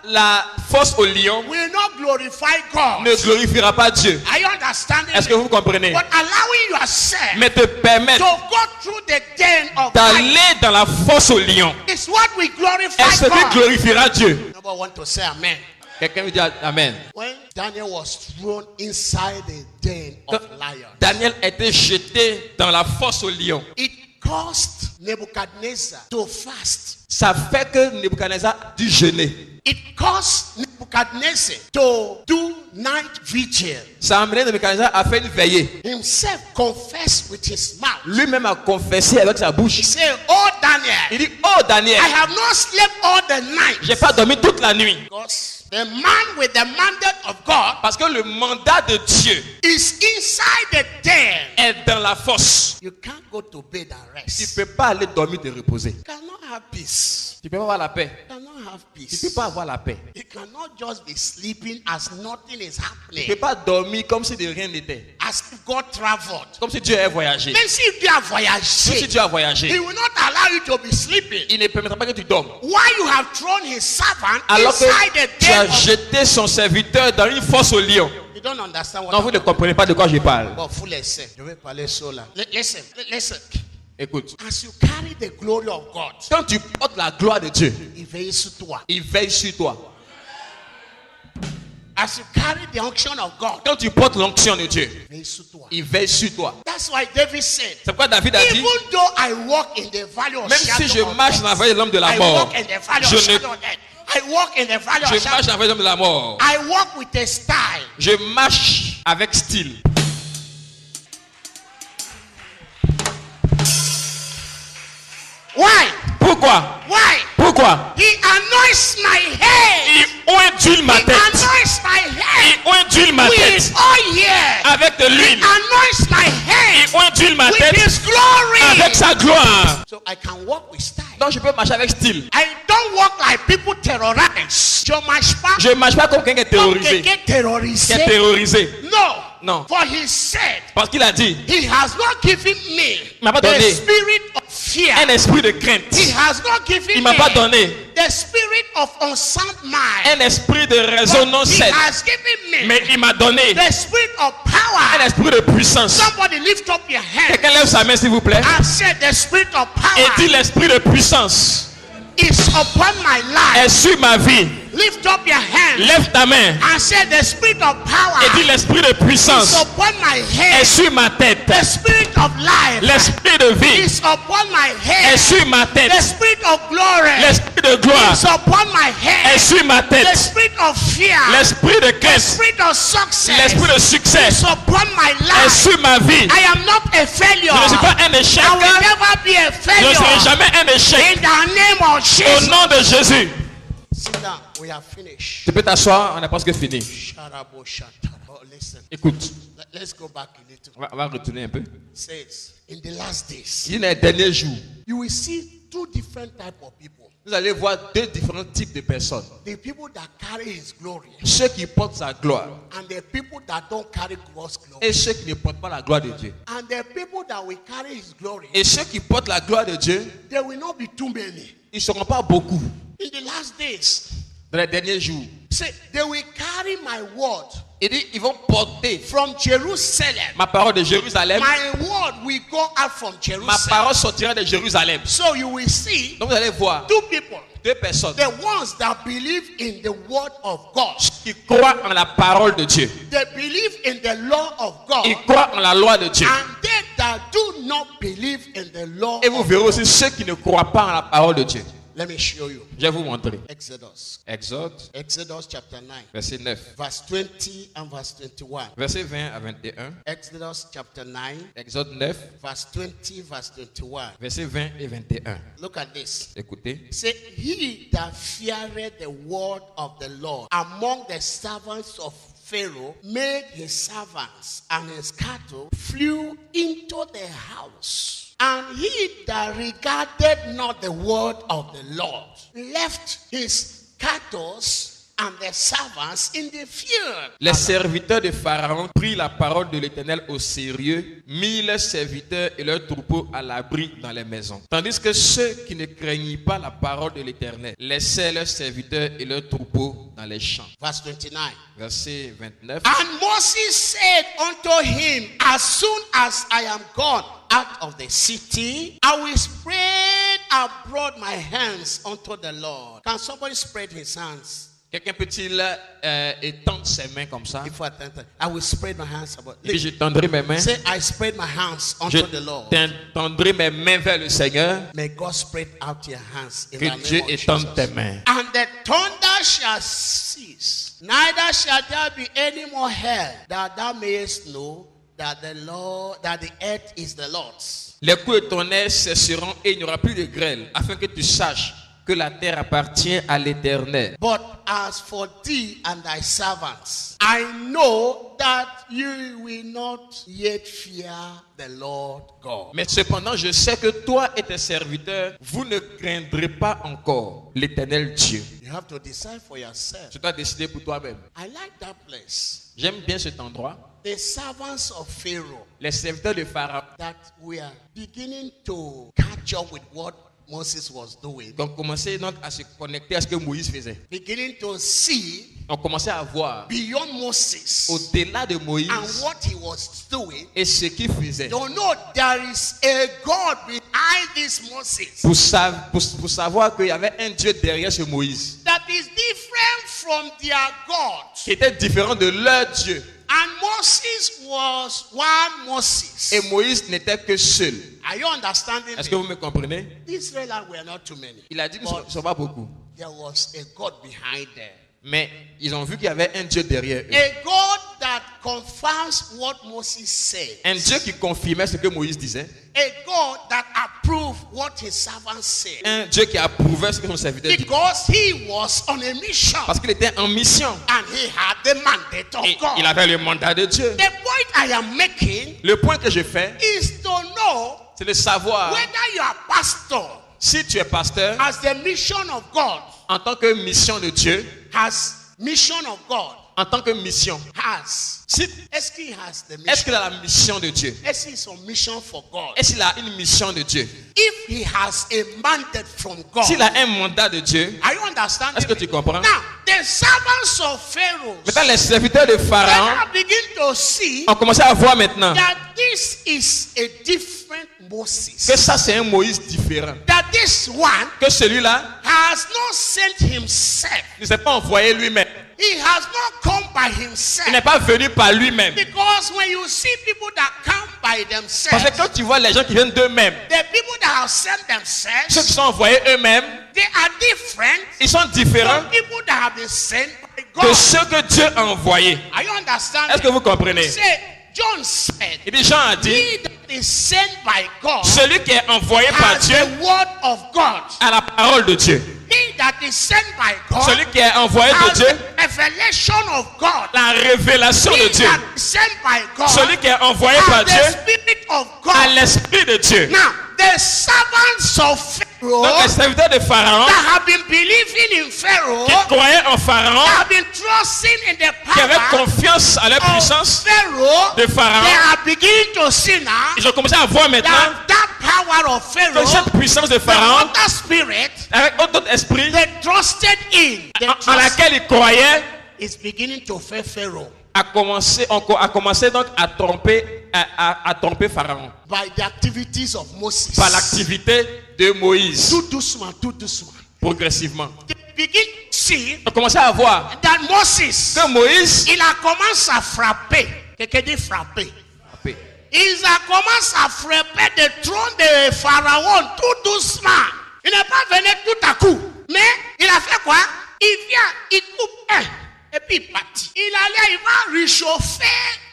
Speaker 3: la fosse au lion
Speaker 1: will not glorify God.
Speaker 3: ne glorifiera pas Dieu.
Speaker 1: Are you understanding?
Speaker 3: Est-ce que vous comprenez?
Speaker 1: But allowing yourself
Speaker 3: Mais te permettre
Speaker 1: to go through the den of lions
Speaker 3: d'aller dans la fosse au lion
Speaker 1: is what we glorify
Speaker 3: est ce qui
Speaker 1: God.
Speaker 3: glorifiera Dieu.
Speaker 1: Nobody want to say amen.
Speaker 3: Quelqu'un veut dire Amen.
Speaker 1: When Daniel was thrown inside the den of lions,
Speaker 3: Daniel était jeté dans la fosse au lion.
Speaker 1: it caused Nebuchadnezzar to fast.
Speaker 3: Ça fait que Nebuchadnezzar a dû jeûner.
Speaker 1: It caused Nebuchadnezzar to do night vigil.
Speaker 3: Ça a amené Nebuchadnezzar à faire une veillée.
Speaker 1: Himself confessed with his mouth.
Speaker 3: Lui-même a confessé avec sa bouche.
Speaker 1: He said, "Oh Daniel,
Speaker 3: Il dit, oh Daniel,
Speaker 1: I have not slept all the night."
Speaker 3: j'ai pas dormi toute la nuit.
Speaker 1: Because the man with the mandate of God
Speaker 3: Parce que le mandat de Dieu
Speaker 1: is inside the den.
Speaker 3: est dans la fosse.
Speaker 1: You can't go to bed and
Speaker 3: Tu
Speaker 1: rest.
Speaker 3: ne peux pas aller dormir te reposer.
Speaker 1: You cannot have peace.
Speaker 3: Tu ne peux pas avoir la paix.
Speaker 1: You cannot have
Speaker 3: Tu ne
Speaker 1: peace.
Speaker 3: peux pas avoir la paix.
Speaker 1: You cannot just be sleeping as nothing is
Speaker 3: Tu ne
Speaker 1: happening.
Speaker 3: peux pas dormir comme si de rien n'était.
Speaker 1: As if God traveled.
Speaker 3: Comme si Dieu avait voyagé.
Speaker 1: Même si Dieu a
Speaker 3: Comme si
Speaker 1: voyagé,
Speaker 3: Dieu a
Speaker 1: He
Speaker 3: voyagé.
Speaker 1: will not allow you to be sleeping.
Speaker 3: Il ne permettra pas que tu dormes.
Speaker 1: Why you have thrown His servant
Speaker 3: Alors
Speaker 1: inside
Speaker 3: que
Speaker 1: the
Speaker 3: tu
Speaker 1: den
Speaker 3: as
Speaker 1: of...
Speaker 3: jeté son serviteur dans une fosse au lion.
Speaker 1: You don't understand what
Speaker 3: Non, vous ne comprenez pas de quoi je parle.
Speaker 1: But full essay. Je vais parler sur là. Listen, listen.
Speaker 3: Écoute.
Speaker 1: As you carry the glory of God,
Speaker 3: Quand tu portes la gloire de Dieu,
Speaker 1: il veille sur toi.
Speaker 3: il veille sur toi.
Speaker 1: As you carry the unction of God,
Speaker 3: Quand tu portes l'onction de Dieu,
Speaker 1: il veille sur toi.
Speaker 3: il veille sur toi.
Speaker 1: That's why David said,
Speaker 3: C'est pourquoi David a dit,
Speaker 1: even though I walk in the valley of
Speaker 3: même
Speaker 1: shadow
Speaker 3: si je
Speaker 1: of
Speaker 3: marche
Speaker 1: death,
Speaker 3: dans la vallée de l'homme de la
Speaker 1: I
Speaker 3: mort,
Speaker 1: walk in the valley
Speaker 3: je
Speaker 1: of
Speaker 3: ne-
Speaker 1: shadow of death. I walk in the valley of
Speaker 3: je
Speaker 1: shadow.
Speaker 3: marche dans la vallée de l'homme de la mort.
Speaker 1: I walk with a style.
Speaker 3: Je marche avec style.
Speaker 1: Why?
Speaker 3: Pourquoi?
Speaker 1: Why?
Speaker 3: Pourquoi?
Speaker 1: He anoints my head.
Speaker 3: Il ondule ma
Speaker 1: He
Speaker 3: tête.
Speaker 1: anoints my head
Speaker 3: Il ondule ma
Speaker 1: with
Speaker 3: tête
Speaker 1: his oil.
Speaker 3: avec de
Speaker 1: He
Speaker 3: l'huile.
Speaker 1: anoints my head
Speaker 3: Il ondule ma
Speaker 1: with
Speaker 3: tête
Speaker 1: his glory.
Speaker 3: avec sa gloire.
Speaker 1: So I can walk with style.
Speaker 3: Donc je peux marcher avec style.
Speaker 1: I don't walk like people terrorize. Je marche pas
Speaker 3: Je ne marche pas comme quelqu'un qui est
Speaker 1: comme
Speaker 3: terrorisé.
Speaker 1: quelqu'un terrorisé.
Speaker 3: Qui est terrorisé.
Speaker 1: No.
Speaker 3: Non.
Speaker 1: For he said,
Speaker 3: Parce qu'il a dit,
Speaker 1: he has not given me
Speaker 3: m'a pas
Speaker 1: the
Speaker 3: donné
Speaker 1: spirit of fear.
Speaker 3: un esprit de crainte.
Speaker 1: He has not given
Speaker 3: Il m'a
Speaker 1: me
Speaker 3: pas donné
Speaker 1: the spirit of unsound mind.
Speaker 3: un esprit de raison non
Speaker 1: But he
Speaker 3: saine.
Speaker 1: has given me
Speaker 3: Mais il m'a donné
Speaker 1: the spirit of
Speaker 3: un
Speaker 1: power.
Speaker 3: esprit de puissance.
Speaker 1: Somebody lift up your hand
Speaker 3: Quelqu'un lève sa main s'il vous plaît.
Speaker 1: and say the spirit of
Speaker 3: Et
Speaker 1: power
Speaker 3: dit l'esprit de puissance
Speaker 1: is upon my
Speaker 3: est
Speaker 1: life.
Speaker 3: sur ma vie.
Speaker 1: Lift up your hand
Speaker 3: Lève ta main
Speaker 1: and say the spirit of power
Speaker 3: et dis l'esprit de
Speaker 1: is
Speaker 3: puissance
Speaker 1: upon my
Speaker 3: est
Speaker 1: head.
Speaker 3: sur ma tête.
Speaker 1: The spirit of life
Speaker 3: L'esprit de vie
Speaker 1: is upon my
Speaker 3: est
Speaker 1: head.
Speaker 3: sur ma
Speaker 1: The
Speaker 3: tête.
Speaker 1: spirit of glory
Speaker 3: L'esprit de gloire
Speaker 1: is upon my
Speaker 3: est
Speaker 1: head.
Speaker 3: sur ma
Speaker 1: The
Speaker 3: tête.
Speaker 1: spirit of fear,
Speaker 3: L'esprit de
Speaker 1: the
Speaker 3: crainte,
Speaker 1: spirit of success
Speaker 3: l'esprit de succès
Speaker 1: is upon my
Speaker 3: est
Speaker 1: life.
Speaker 3: sur ma vie.
Speaker 1: I am not a failure.
Speaker 3: Je ne suis pas un échec.
Speaker 1: I will never be a
Speaker 3: Je ne serai
Speaker 1: failure.
Speaker 3: jamais un échec.
Speaker 1: In the name of
Speaker 3: Au
Speaker 1: Jesus.
Speaker 3: nom de Jésus.
Speaker 1: Sit down. We are finished.
Speaker 3: Tu peux t'asseoir, on a presque fini.
Speaker 1: Sharabo shatara. Oh, listen.
Speaker 3: Écoute,
Speaker 1: Let's go back a little.
Speaker 3: on va retourner un peu.
Speaker 1: It says, in the last days,
Speaker 3: Il y a les derniers jours,
Speaker 1: you will see two different types of people.
Speaker 3: vous allez voir deux différents types de personnes.
Speaker 1: The people that carry his glory
Speaker 3: Ceux qui portent sa gloire
Speaker 1: and the people that don't carry God's glory.
Speaker 3: et ceux qui ne portent pas la gloire de Dieu.
Speaker 1: And the people that will carry his glory,
Speaker 3: Et ceux qui portent la gloire de Dieu,
Speaker 1: there will not be too many.
Speaker 3: ils ne seront pas beaucoup
Speaker 1: In the last days,
Speaker 3: dans les derniers jours.
Speaker 1: say, they will carry my word
Speaker 3: Il dit, ils vont porter
Speaker 1: from Jerusalem.
Speaker 3: ma parole de Jérusalem.
Speaker 1: My word will go out from
Speaker 3: Ma
Speaker 1: Jerusalem.
Speaker 3: parole sortira de Jérusalem.
Speaker 1: So you will see
Speaker 3: Donc vous allez voir
Speaker 1: two people.
Speaker 3: deux personnes
Speaker 1: The ones that believe in the word of God.
Speaker 3: qui croient en la parole de Dieu.
Speaker 1: They believe in the law of God.
Speaker 3: Ils croient en la loi de Dieu.
Speaker 1: And they that do not believe in the law
Speaker 3: Et vous
Speaker 1: of
Speaker 3: verrez
Speaker 1: God.
Speaker 3: aussi ceux qui ne croient pas en la parole de Dieu.
Speaker 1: Let me show you.
Speaker 3: Je vais vous montrer.
Speaker 1: Exodus.
Speaker 3: Exode,
Speaker 1: Exodus chapter 9.
Speaker 3: verset 9.
Speaker 1: Verse 20 and verse 21.
Speaker 3: Verset 20 à 21.
Speaker 1: Exodus chapter 9.
Speaker 3: Exode 9,
Speaker 1: Verse 20, verse 21.
Speaker 3: verset 20 et 21.
Speaker 1: Look at this.
Speaker 3: Écoutez.
Speaker 1: Say, he that feareth the word of the Lord among the servants of Pharaoh made his servants and his cattle flew into the house. And he that regarded not the word of the Lord left his cattle and the servants in the field.
Speaker 3: Les serviteurs de Pharaon prirent la parole de l'Éternel au sérieux, mirent leurs serviteurs et leurs troupeaux à l'abri dans les maisons. Tandis que ceux qui ne craignirent pas la parole de l'Éternel laissaient leurs serviteurs et leurs troupeaux dans les champs.
Speaker 1: Verse 29.
Speaker 3: Verset 29.
Speaker 1: And Moses said unto him, as soon as I am gone out of the city, I will spread abroad my hands unto the Lord. Can somebody spread his hands?
Speaker 3: Quelqu'un peut-il étendre ses mains comme ça?
Speaker 1: Before I tell you, I will spread my hands about.
Speaker 3: Et puis je tendrai mes mains.
Speaker 1: Say, I spread my hands
Speaker 3: Je
Speaker 1: unto the Lord.
Speaker 3: tendrai mes mains vers le Seigneur.
Speaker 1: May God spread out your hands in
Speaker 3: Que
Speaker 1: the
Speaker 3: Dieu
Speaker 1: name of
Speaker 3: étende
Speaker 1: Jesus.
Speaker 3: tes mains.
Speaker 1: And the thunder shall cease, neither shall there be any more hail, that thou mayest know that the Lord, that the earth is the Lord's.
Speaker 3: Les coups de tonnerre cesseront et il n'y aura plus de grêle, afin que tu saches que la terre appartient à l'Éternel.
Speaker 1: But as for thee and thy servants, I know that you will not yet fear the Lord God.
Speaker 3: Mais cependant, je sais que toi et tes serviteurs, vous ne craindrez pas encore l'Éternel Dieu.
Speaker 1: You have to decide for yourself.
Speaker 3: Tu dois décider pour toi-même.
Speaker 1: I like that place.
Speaker 3: J'aime bien cet endroit.
Speaker 1: The servants of Pharaoh
Speaker 3: Les serviteurs de Pharaon
Speaker 1: that were beginning to catch up with what Moses was doing,
Speaker 3: ont commencé donc à se connecter à ce que Moïse faisait.
Speaker 1: beginning to see
Speaker 3: On commençait à voir
Speaker 1: beyond Moses
Speaker 3: au-delà de Moïse
Speaker 1: and what he was doing.
Speaker 3: et ce qu'il faisait.
Speaker 1: Don't know there is a God behind this Moses
Speaker 3: Pour savoir qu'il y avait un Dieu derrière ce Moïse
Speaker 1: that is different from their God.
Speaker 3: qui était différent de leur Dieu.
Speaker 1: And Moses was one Moses.
Speaker 3: Et Moïse n'était que seul.
Speaker 1: Are you understanding
Speaker 3: Est-ce que
Speaker 1: me?
Speaker 3: vous me comprenez?
Speaker 1: The Israelites were not too many.
Speaker 3: Il a dit qu'ils ne sont pas beaucoup.
Speaker 1: There was a God behind them.
Speaker 3: Mais ils ont vu qu'il y avait un Dieu derrière eux.
Speaker 1: A God that confirms what Moses said.
Speaker 3: Un Dieu qui confirmait ce que Moïse disait.
Speaker 1: A God that approved what his servants said.
Speaker 3: Un Dieu qui approuvait ce que son serviteur disait.
Speaker 1: Because he was on a mission.
Speaker 3: Parce qu'il était en mission.
Speaker 1: And he had the mandate of
Speaker 3: Et
Speaker 1: God.
Speaker 3: il avait le mandat de Dieu.
Speaker 1: The point I am making
Speaker 3: Le point que je fais,
Speaker 1: is to know
Speaker 3: c'est de savoir
Speaker 1: whether you are pastor
Speaker 3: si tu es pasteur
Speaker 1: as the mission of God,
Speaker 3: en tant que mission de Dieu,
Speaker 1: has mission of God,
Speaker 3: en tant que mission.
Speaker 1: has.
Speaker 3: Si,
Speaker 1: Est-ce qu'il has the
Speaker 3: est-ce
Speaker 1: mission?
Speaker 3: qu'il a la mission de Dieu?
Speaker 1: Est-ce qu'il a une mission for God?
Speaker 3: Est-ce qu'il a une mission de Dieu?
Speaker 1: If he has a mandate from God,
Speaker 3: S'il a un mandat de Dieu,
Speaker 1: are you understanding?
Speaker 3: est-ce que
Speaker 1: me?
Speaker 3: tu comprends?
Speaker 1: Now, the servants of Pharaoh,
Speaker 3: Maintenant, les serviteurs de
Speaker 1: they
Speaker 3: Pharaon
Speaker 1: now begin to see
Speaker 3: ont commencé à voir maintenant
Speaker 1: that this is a different Moses.
Speaker 3: que ça c'est un Moïse différent.
Speaker 1: That this one
Speaker 3: Que celui-là
Speaker 1: has not sent himself.
Speaker 3: ne s'est pas envoyé lui-même.
Speaker 1: He has not come by
Speaker 3: Il
Speaker 1: himself.
Speaker 3: n'est pas venu par lui-même.
Speaker 1: Because when you see people that come by
Speaker 3: Parce
Speaker 1: themselves,
Speaker 3: que quand tu vois les gens qui viennent d'eux-mêmes,
Speaker 1: the people that have sent
Speaker 3: ceux qui
Speaker 1: themselves,
Speaker 3: sont envoyés eux-mêmes,
Speaker 1: they are different
Speaker 3: ils sont différents
Speaker 1: from people that have been sent by
Speaker 3: de
Speaker 1: God.
Speaker 3: ceux que Dieu a envoyés.
Speaker 1: Are you understanding?
Speaker 3: Est-ce que vous comprenez?
Speaker 1: Say, John said,
Speaker 3: Et puis Jean a dit,
Speaker 1: he that is sent by God
Speaker 3: celui qui est envoyé par
Speaker 1: has
Speaker 3: Dieu
Speaker 1: the word of God.
Speaker 3: a la parole de Dieu.
Speaker 1: He that is sent by God
Speaker 3: Celui qui est envoyé de
Speaker 1: has
Speaker 3: Dieu,
Speaker 1: the revelation of God.
Speaker 3: la révélation de
Speaker 1: He
Speaker 3: Dieu.
Speaker 1: that is sent by God
Speaker 3: Celui qui est envoyé par
Speaker 1: has
Speaker 3: Dieu
Speaker 1: the Spirit of
Speaker 3: a
Speaker 1: God.
Speaker 3: l'esprit de Dieu.
Speaker 1: Now, the servants of Pharaoh
Speaker 3: Donc les serviteurs de Pharaon
Speaker 1: that have been believing in Pharaoh,
Speaker 3: qui croyaient en Pharaon,
Speaker 1: that have been trusting in the
Speaker 3: qui avaient
Speaker 1: power
Speaker 3: confiance à leur
Speaker 1: of
Speaker 3: puissance
Speaker 1: Pharaoh,
Speaker 3: de Pharaon,
Speaker 1: they are beginning to see now
Speaker 3: ils ont commencé à voir maintenant
Speaker 1: that power of
Speaker 3: que
Speaker 1: Pharaoh,
Speaker 3: cette puissance de
Speaker 1: the
Speaker 3: Pharaon,
Speaker 1: other spirit
Speaker 3: avec d'autres esprits
Speaker 1: they trusted in, they
Speaker 3: en
Speaker 1: trust,
Speaker 3: laquelle ils croyaient,
Speaker 1: is beginning to fail Pharaoh
Speaker 3: a commencé donc à tromper Pharaon
Speaker 1: by the activities of Moses.
Speaker 3: par l'activité de Moïse,
Speaker 1: Tout doucement, tout doucement.
Speaker 3: progressivement.
Speaker 1: They begin to see
Speaker 3: Ils ont commencé à voir
Speaker 1: that Moses,
Speaker 3: que Moïse
Speaker 1: il a commencé à frapper. Quelqu'un dit frapper. Il a commencé à frapper le trône de Pharaon tout doucement. Il n'est pas venu tout à coup. Mais il a fait quoi? Il vient, il coupe un. Et puis il partit. Il allait, il va réchauffer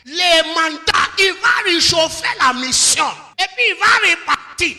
Speaker 1: les mandats. Il va réchauffer la mission. Et puis il va repartir.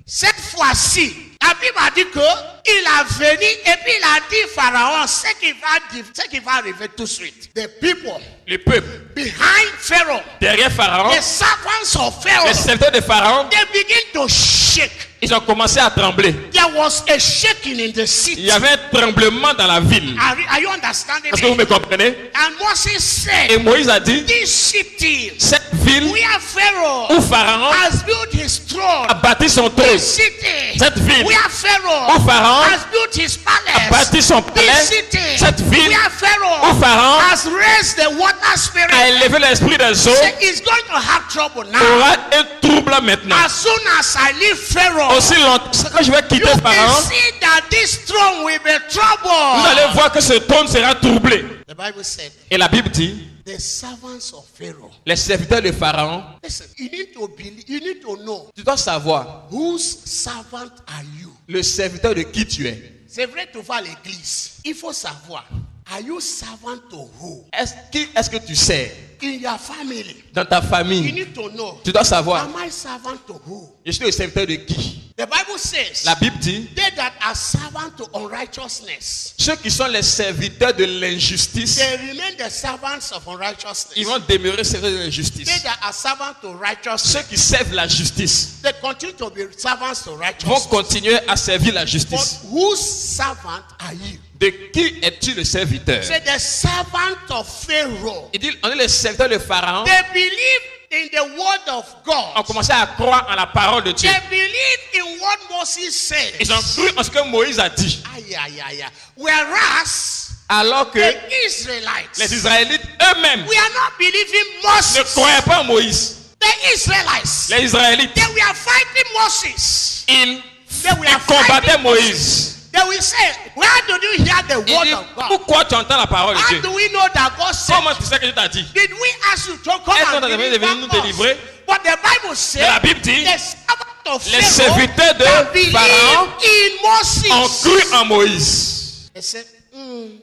Speaker 1: Cette fois-ci, La Bible a dit que il a venu et puis il a dit Pharaon ce qui va arriver tout de suite. The people,
Speaker 3: Le peuple
Speaker 1: behind Pharaoh,
Speaker 3: derrière Pharaon,
Speaker 1: the servants of Pharaoh,
Speaker 3: les serviteurs de Pharaon,
Speaker 1: they begin to shake.
Speaker 3: ils ont commencé à trembler.
Speaker 1: There was a shaking in the
Speaker 3: Il
Speaker 1: city.
Speaker 3: y avait un tremblement dans la ville.
Speaker 1: Are you understanding
Speaker 3: Est-ce que vous me
Speaker 1: me?
Speaker 3: comprenez?
Speaker 1: And Moses
Speaker 3: Et
Speaker 1: said,
Speaker 3: Moïse a dit,
Speaker 1: this city
Speaker 3: cette ville
Speaker 1: where Pharaoh
Speaker 3: où Pharaon
Speaker 1: has built his throne,
Speaker 3: a bâti son trône,
Speaker 1: this city
Speaker 3: cette ville
Speaker 1: where Pharaoh
Speaker 3: où Pharaon
Speaker 1: has built his
Speaker 3: a
Speaker 1: palace,
Speaker 3: bâti son
Speaker 1: this
Speaker 3: palais,
Speaker 1: city
Speaker 3: cette ville
Speaker 1: where Pharaoh
Speaker 3: où Pharaon
Speaker 1: has raised the water
Speaker 3: a
Speaker 1: spirit,
Speaker 3: élevé l'esprit des eaux,
Speaker 1: is going to have trouble now.
Speaker 3: aura un trouble maintenant.
Speaker 1: As soon as I leave Pharaoh,
Speaker 3: Aussi longtemps que je vais
Speaker 1: you
Speaker 3: quitter
Speaker 1: can
Speaker 3: Pharaon,
Speaker 1: see that this throne will be
Speaker 3: vous
Speaker 1: troubled.
Speaker 3: allez voir que ce trône sera troublé.
Speaker 1: The Bible said,
Speaker 3: Et la Bible dit,
Speaker 1: the servants of Pharaoh.
Speaker 3: les serviteurs de Pharaon,
Speaker 1: Listen, you need to believe, you need to know
Speaker 3: tu dois savoir
Speaker 1: whose servant are you.
Speaker 3: le serviteur de qui tu es.
Speaker 1: C'est vrai, tu vas à l'église. Il faut savoir, are you servant to who?
Speaker 3: Qui est-ce que tu sers
Speaker 1: In your family,
Speaker 3: dans ta
Speaker 1: you
Speaker 3: famille?
Speaker 1: need to know,
Speaker 3: Tu dois savoir,
Speaker 1: am I servant to who?
Speaker 3: je suis le serviteur de qui?
Speaker 1: The Bible says,
Speaker 3: La Bible dit,
Speaker 1: they that are servant to unrighteousness,
Speaker 3: ceux qui sont les serviteurs de l'injustice,
Speaker 1: they remain the servants of unrighteousness.
Speaker 3: ils vont demeurer serviteurs de
Speaker 1: They
Speaker 3: l'injustice.
Speaker 1: that are servant to
Speaker 3: Ceux
Speaker 1: righteousness,
Speaker 3: qui servent la justice
Speaker 1: they continue to be servants to
Speaker 3: vont
Speaker 1: righteousness.
Speaker 3: continuer à servir la
Speaker 1: But
Speaker 3: justice.
Speaker 1: whose servant are you?
Speaker 3: De qui es-tu le serviteur?
Speaker 1: Say the servant of Pharaoh.
Speaker 3: Il dit, on est le serviteur de Pharaon.
Speaker 1: They believe in the word of
Speaker 3: On
Speaker 1: God.
Speaker 3: commençait à croire en la parole de Dieu.
Speaker 1: They believe in what Moses said.
Speaker 3: Ils ont cru en ce que Moïse a dit.
Speaker 1: Aïe, aïe, aïe, aïe. Whereas
Speaker 3: Alors que
Speaker 1: the Israelites,
Speaker 3: les Israélites eux-mêmes
Speaker 1: we are not believing
Speaker 3: ne
Speaker 1: Moses.
Speaker 3: croyaient pas en Moïse.
Speaker 1: The Israelites,
Speaker 3: Les Israélites,
Speaker 1: they were fighting Moses.
Speaker 3: ils
Speaker 1: They were
Speaker 3: combattaient
Speaker 1: fighting
Speaker 3: Moïse.
Speaker 1: They will say, where did you hear the
Speaker 3: Il
Speaker 1: word
Speaker 3: dit,
Speaker 1: of God?
Speaker 3: pourquoi tu entends la parole de
Speaker 1: How
Speaker 3: Dieu?
Speaker 1: do we know that God said?
Speaker 3: Comment tu sais que Dieu t'a dit?
Speaker 1: Did we ask you to come
Speaker 3: Est-ce qu'on
Speaker 1: and
Speaker 3: t'a demandé de venir nous
Speaker 1: deliver
Speaker 3: délivrer?
Speaker 1: us? But the Bible
Speaker 3: Mais
Speaker 1: says,
Speaker 3: la Bible dit,
Speaker 1: the servant of
Speaker 3: les
Speaker 1: Pharaoh
Speaker 3: serviteurs de
Speaker 1: that believed
Speaker 3: Pharaon
Speaker 1: in Moses.
Speaker 3: ont cru en Moïse.
Speaker 1: They said,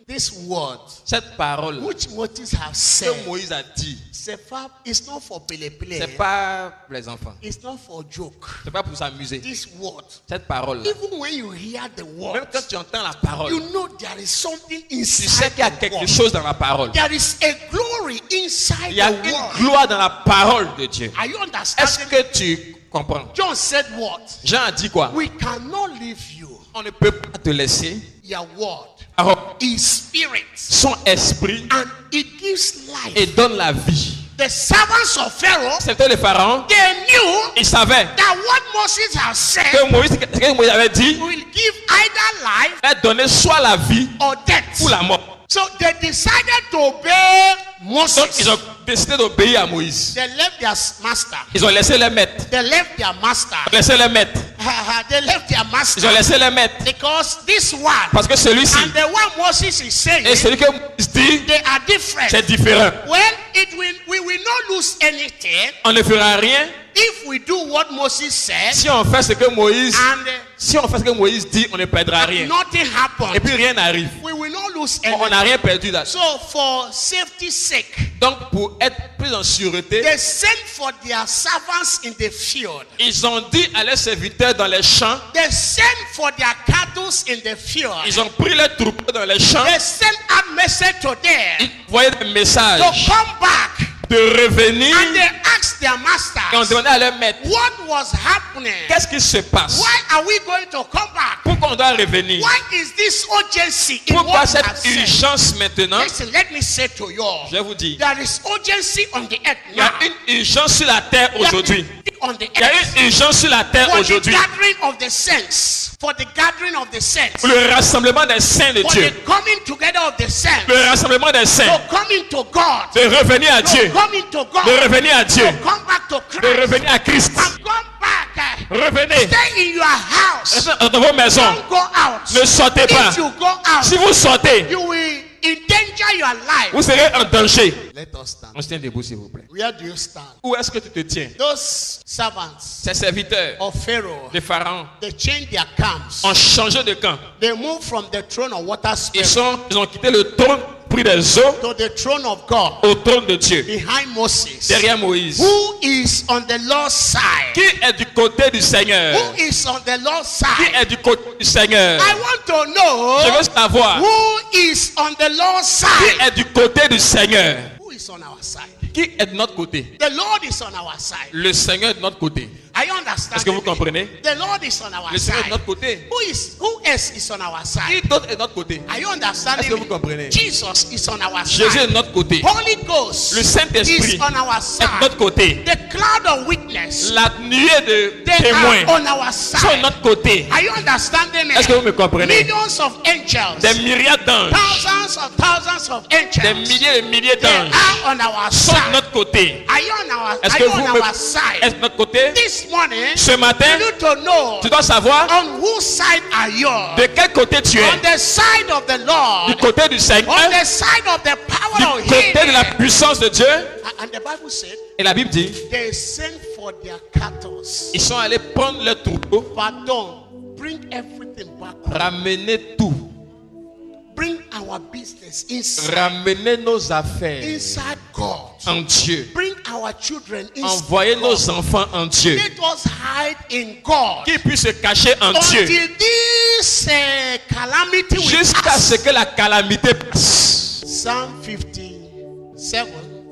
Speaker 1: this word,
Speaker 3: Cette parole
Speaker 1: which Moses has
Speaker 3: que
Speaker 1: said,
Speaker 3: Moïse a dit,
Speaker 1: it's not for play.
Speaker 3: c'est pas pour les enfants.
Speaker 1: It's not for joke.
Speaker 3: C'est pas pour s'amuser.
Speaker 1: This word,
Speaker 3: Cette parole,
Speaker 1: even when you hear the word,
Speaker 3: même quand tu entends la parole,
Speaker 1: you know there is something
Speaker 3: tu sais
Speaker 1: inside
Speaker 3: qu'il y a
Speaker 1: the
Speaker 3: quelque
Speaker 1: word.
Speaker 3: chose dans la parole.
Speaker 1: There is a glory inside
Speaker 3: Il y a
Speaker 1: the
Speaker 3: une
Speaker 1: word.
Speaker 3: gloire dans la parole de Dieu.
Speaker 1: Are you
Speaker 3: Est-ce
Speaker 1: understanding?
Speaker 3: que tu comprends?
Speaker 1: John said what?
Speaker 3: Jean a dit quoi?
Speaker 1: We cannot leave you.
Speaker 3: On ne peut pas te laisser.
Speaker 1: Your word
Speaker 3: Alors,
Speaker 1: is spirit
Speaker 3: son esprit
Speaker 1: and it gives life.
Speaker 3: et donne la vie.
Speaker 1: The servants of Pharaoh,
Speaker 3: C'était le pharaon.
Speaker 1: they knew
Speaker 3: Il savait
Speaker 1: that what Moses has said
Speaker 3: que Moïse, ce que Moïse avait dit,
Speaker 1: will give either life
Speaker 3: allait donner soit la vie
Speaker 1: or death.
Speaker 3: ou la mort.
Speaker 1: So they decided to obey Moses.
Speaker 3: Donc, ils ont décidé d'obéir à Moïse.
Speaker 1: They left their master.
Speaker 3: Ils ont laissé les maîtres.
Speaker 1: They left their master.
Speaker 3: Ils ont laissé les maîtres.
Speaker 1: They left their master.
Speaker 3: Ils ont laissé les maîtres.
Speaker 1: Because this one
Speaker 3: Parce que celui-ci
Speaker 1: and the one Moses is saying,
Speaker 3: et celui que Moïse dit,
Speaker 1: they are different.
Speaker 3: c'est différent.
Speaker 1: Well, we will not lose anything
Speaker 3: On ne fera rien
Speaker 1: if we do what Moses said
Speaker 3: si on fait ce que Moïse,
Speaker 1: and
Speaker 3: si on fait ce que Moïse dit, on ne perdra rien.
Speaker 1: nothing
Speaker 3: Et
Speaker 1: happens.
Speaker 3: puis rien n'arrive.
Speaker 1: We will not lose
Speaker 3: On
Speaker 1: anything.
Speaker 3: n'a rien perdu là.
Speaker 1: So for safety's sake,
Speaker 3: Donc pour être plus en sûreté,
Speaker 1: they sent for their servants in the field.
Speaker 3: ils ont dit à leurs serviteurs dans les champs,
Speaker 1: They sent for their cattle in the field.
Speaker 3: ils ont pris les troupeaux dans les champs,
Speaker 1: They sent a message to them
Speaker 3: ils voyaient des messages
Speaker 1: to come back,
Speaker 3: de revenir
Speaker 1: and they asked their
Speaker 3: et on
Speaker 1: masters,
Speaker 3: demandait à leur maître,
Speaker 1: what was happening?
Speaker 3: qu'est-ce qui se passe?
Speaker 1: Why are we going to come back?
Speaker 3: Pourquoi on doit revenir?
Speaker 1: Why is this urgency in
Speaker 3: Pourquoi
Speaker 1: what you
Speaker 3: cette
Speaker 1: have said?
Speaker 3: urgence maintenant?
Speaker 1: Listen, let me say to you,
Speaker 3: Je vais vous dire,
Speaker 1: there is urgency on the earth
Speaker 3: il y a
Speaker 1: now.
Speaker 3: une urgence sur la terre aujourd'hui.
Speaker 1: On the
Speaker 3: Il y a
Speaker 1: earth.
Speaker 3: une urgence sur la terre
Speaker 1: For the
Speaker 3: aujourd'hui.
Speaker 1: gathering of the saints. For the gathering of the saints.
Speaker 3: Pour le rassemblement des saints de
Speaker 1: For
Speaker 3: Dieu.
Speaker 1: the coming together of the saints.
Speaker 3: Le rassemblement des
Speaker 1: To
Speaker 3: saints.
Speaker 1: come into God.
Speaker 3: De revenir à
Speaker 1: To
Speaker 3: Dieu.
Speaker 1: come into God.
Speaker 3: De revenir à Dieu.
Speaker 1: To come back to
Speaker 3: De
Speaker 1: Christ.
Speaker 3: revenir à Christ.
Speaker 1: And come back.
Speaker 3: Revenez.
Speaker 1: Stay in your house.
Speaker 3: Restez dans vos maisons.
Speaker 1: Don't go out.
Speaker 3: Ne sortez pas.
Speaker 1: If you go out,
Speaker 3: Si vous sortez,
Speaker 1: you will endanger your life.
Speaker 3: vous serez en danger.
Speaker 1: Let us stand.
Speaker 3: On se tient debout, s'il vous plaît.
Speaker 1: Where do you stand?
Speaker 3: Où est-ce que tu te tiens?
Speaker 1: Those servants
Speaker 3: Ces serviteurs
Speaker 1: of Pharaoh,
Speaker 3: de Pharaon
Speaker 1: they changed their camps.
Speaker 3: ont changé de camp.
Speaker 1: They moved from the throne of water spirit
Speaker 3: Ils ont quitté le trône pris des eaux
Speaker 1: to the throne of God
Speaker 3: au trône de Dieu,
Speaker 1: behind Moses.
Speaker 3: derrière Moïse.
Speaker 1: Who is on the Lord's side?
Speaker 3: Qui est du côté du Seigneur?
Speaker 1: Who is on the Lord's
Speaker 3: Qui
Speaker 1: side?
Speaker 3: est du côté du Seigneur?
Speaker 1: I want to know
Speaker 3: Je veux savoir
Speaker 1: who is on the Lord's
Speaker 3: qui
Speaker 1: side.
Speaker 3: est du côté du Seigneur.
Speaker 1: Who is on our side?
Speaker 3: Qui est de notre côté?
Speaker 1: The Lord is on our side.
Speaker 3: Le Seigneur est de notre côté.
Speaker 1: Are you understand?
Speaker 3: Est-ce que vous comprenez?
Speaker 1: The Lord is on our
Speaker 3: Le Seigneur est de
Speaker 1: side.
Speaker 3: notre côté.
Speaker 1: Who else is on our side?
Speaker 3: Qui d'autre est de notre côté?
Speaker 1: Are you understanding?
Speaker 3: Est-ce que vous
Speaker 1: me?
Speaker 3: comprenez?
Speaker 1: Jesus is on our
Speaker 3: Jésus est
Speaker 1: side.
Speaker 3: de notre côté.
Speaker 1: Holy Ghost
Speaker 3: Le Saint-Esprit
Speaker 1: is on our
Speaker 3: est de
Speaker 1: side.
Speaker 3: notre côté.
Speaker 1: The cloud of witness,
Speaker 3: La nuée de
Speaker 1: they
Speaker 3: témoins
Speaker 1: are on our
Speaker 3: sont de
Speaker 1: side.
Speaker 3: notre côté.
Speaker 1: Are you understanding me?
Speaker 3: Est-ce que vous me comprenez?
Speaker 1: Millions of angels,
Speaker 3: Des myriades d'anges,
Speaker 1: thousands of angels,
Speaker 3: des milliers et milliers
Speaker 1: they
Speaker 3: d'anges
Speaker 1: are on our
Speaker 3: sont de
Speaker 1: side.
Speaker 3: notre côté.
Speaker 1: Are you on our,
Speaker 3: Est-ce
Speaker 1: are
Speaker 3: que
Speaker 1: you
Speaker 3: vous
Speaker 1: on
Speaker 3: me...
Speaker 1: our side?
Speaker 3: Est-ce de notre côté?
Speaker 1: This morning,
Speaker 3: Ce matin,
Speaker 1: you need to know
Speaker 3: tu dois savoir
Speaker 1: on whose side are you?
Speaker 3: de quel côté tu
Speaker 1: On
Speaker 3: es.
Speaker 1: the side of the Lord,
Speaker 3: Du côté du Seigneur,
Speaker 1: on the side of the power
Speaker 3: du
Speaker 1: of
Speaker 3: côté de la
Speaker 1: healing.
Speaker 3: puissance de Dieu.
Speaker 1: And the Bible said
Speaker 3: Et la Bible dit,
Speaker 1: they sent for their cattle.
Speaker 3: ils sont allés prendre leur troupeau,
Speaker 1: Pardon, bring everything back.
Speaker 3: ramener tout,
Speaker 1: Bring our business inside,
Speaker 3: ramener nos affaires
Speaker 1: inside God.
Speaker 3: en Dieu,
Speaker 1: Bring our children inside
Speaker 3: envoyer
Speaker 1: God.
Speaker 3: nos enfants en Dieu,
Speaker 1: Let us hide in God.
Speaker 3: qu'ils puissent se cacher en Dieu,
Speaker 1: Until this calamity will
Speaker 3: jusqu'à
Speaker 1: pass.
Speaker 3: ce que la calamité passe.
Speaker 1: Psalm 57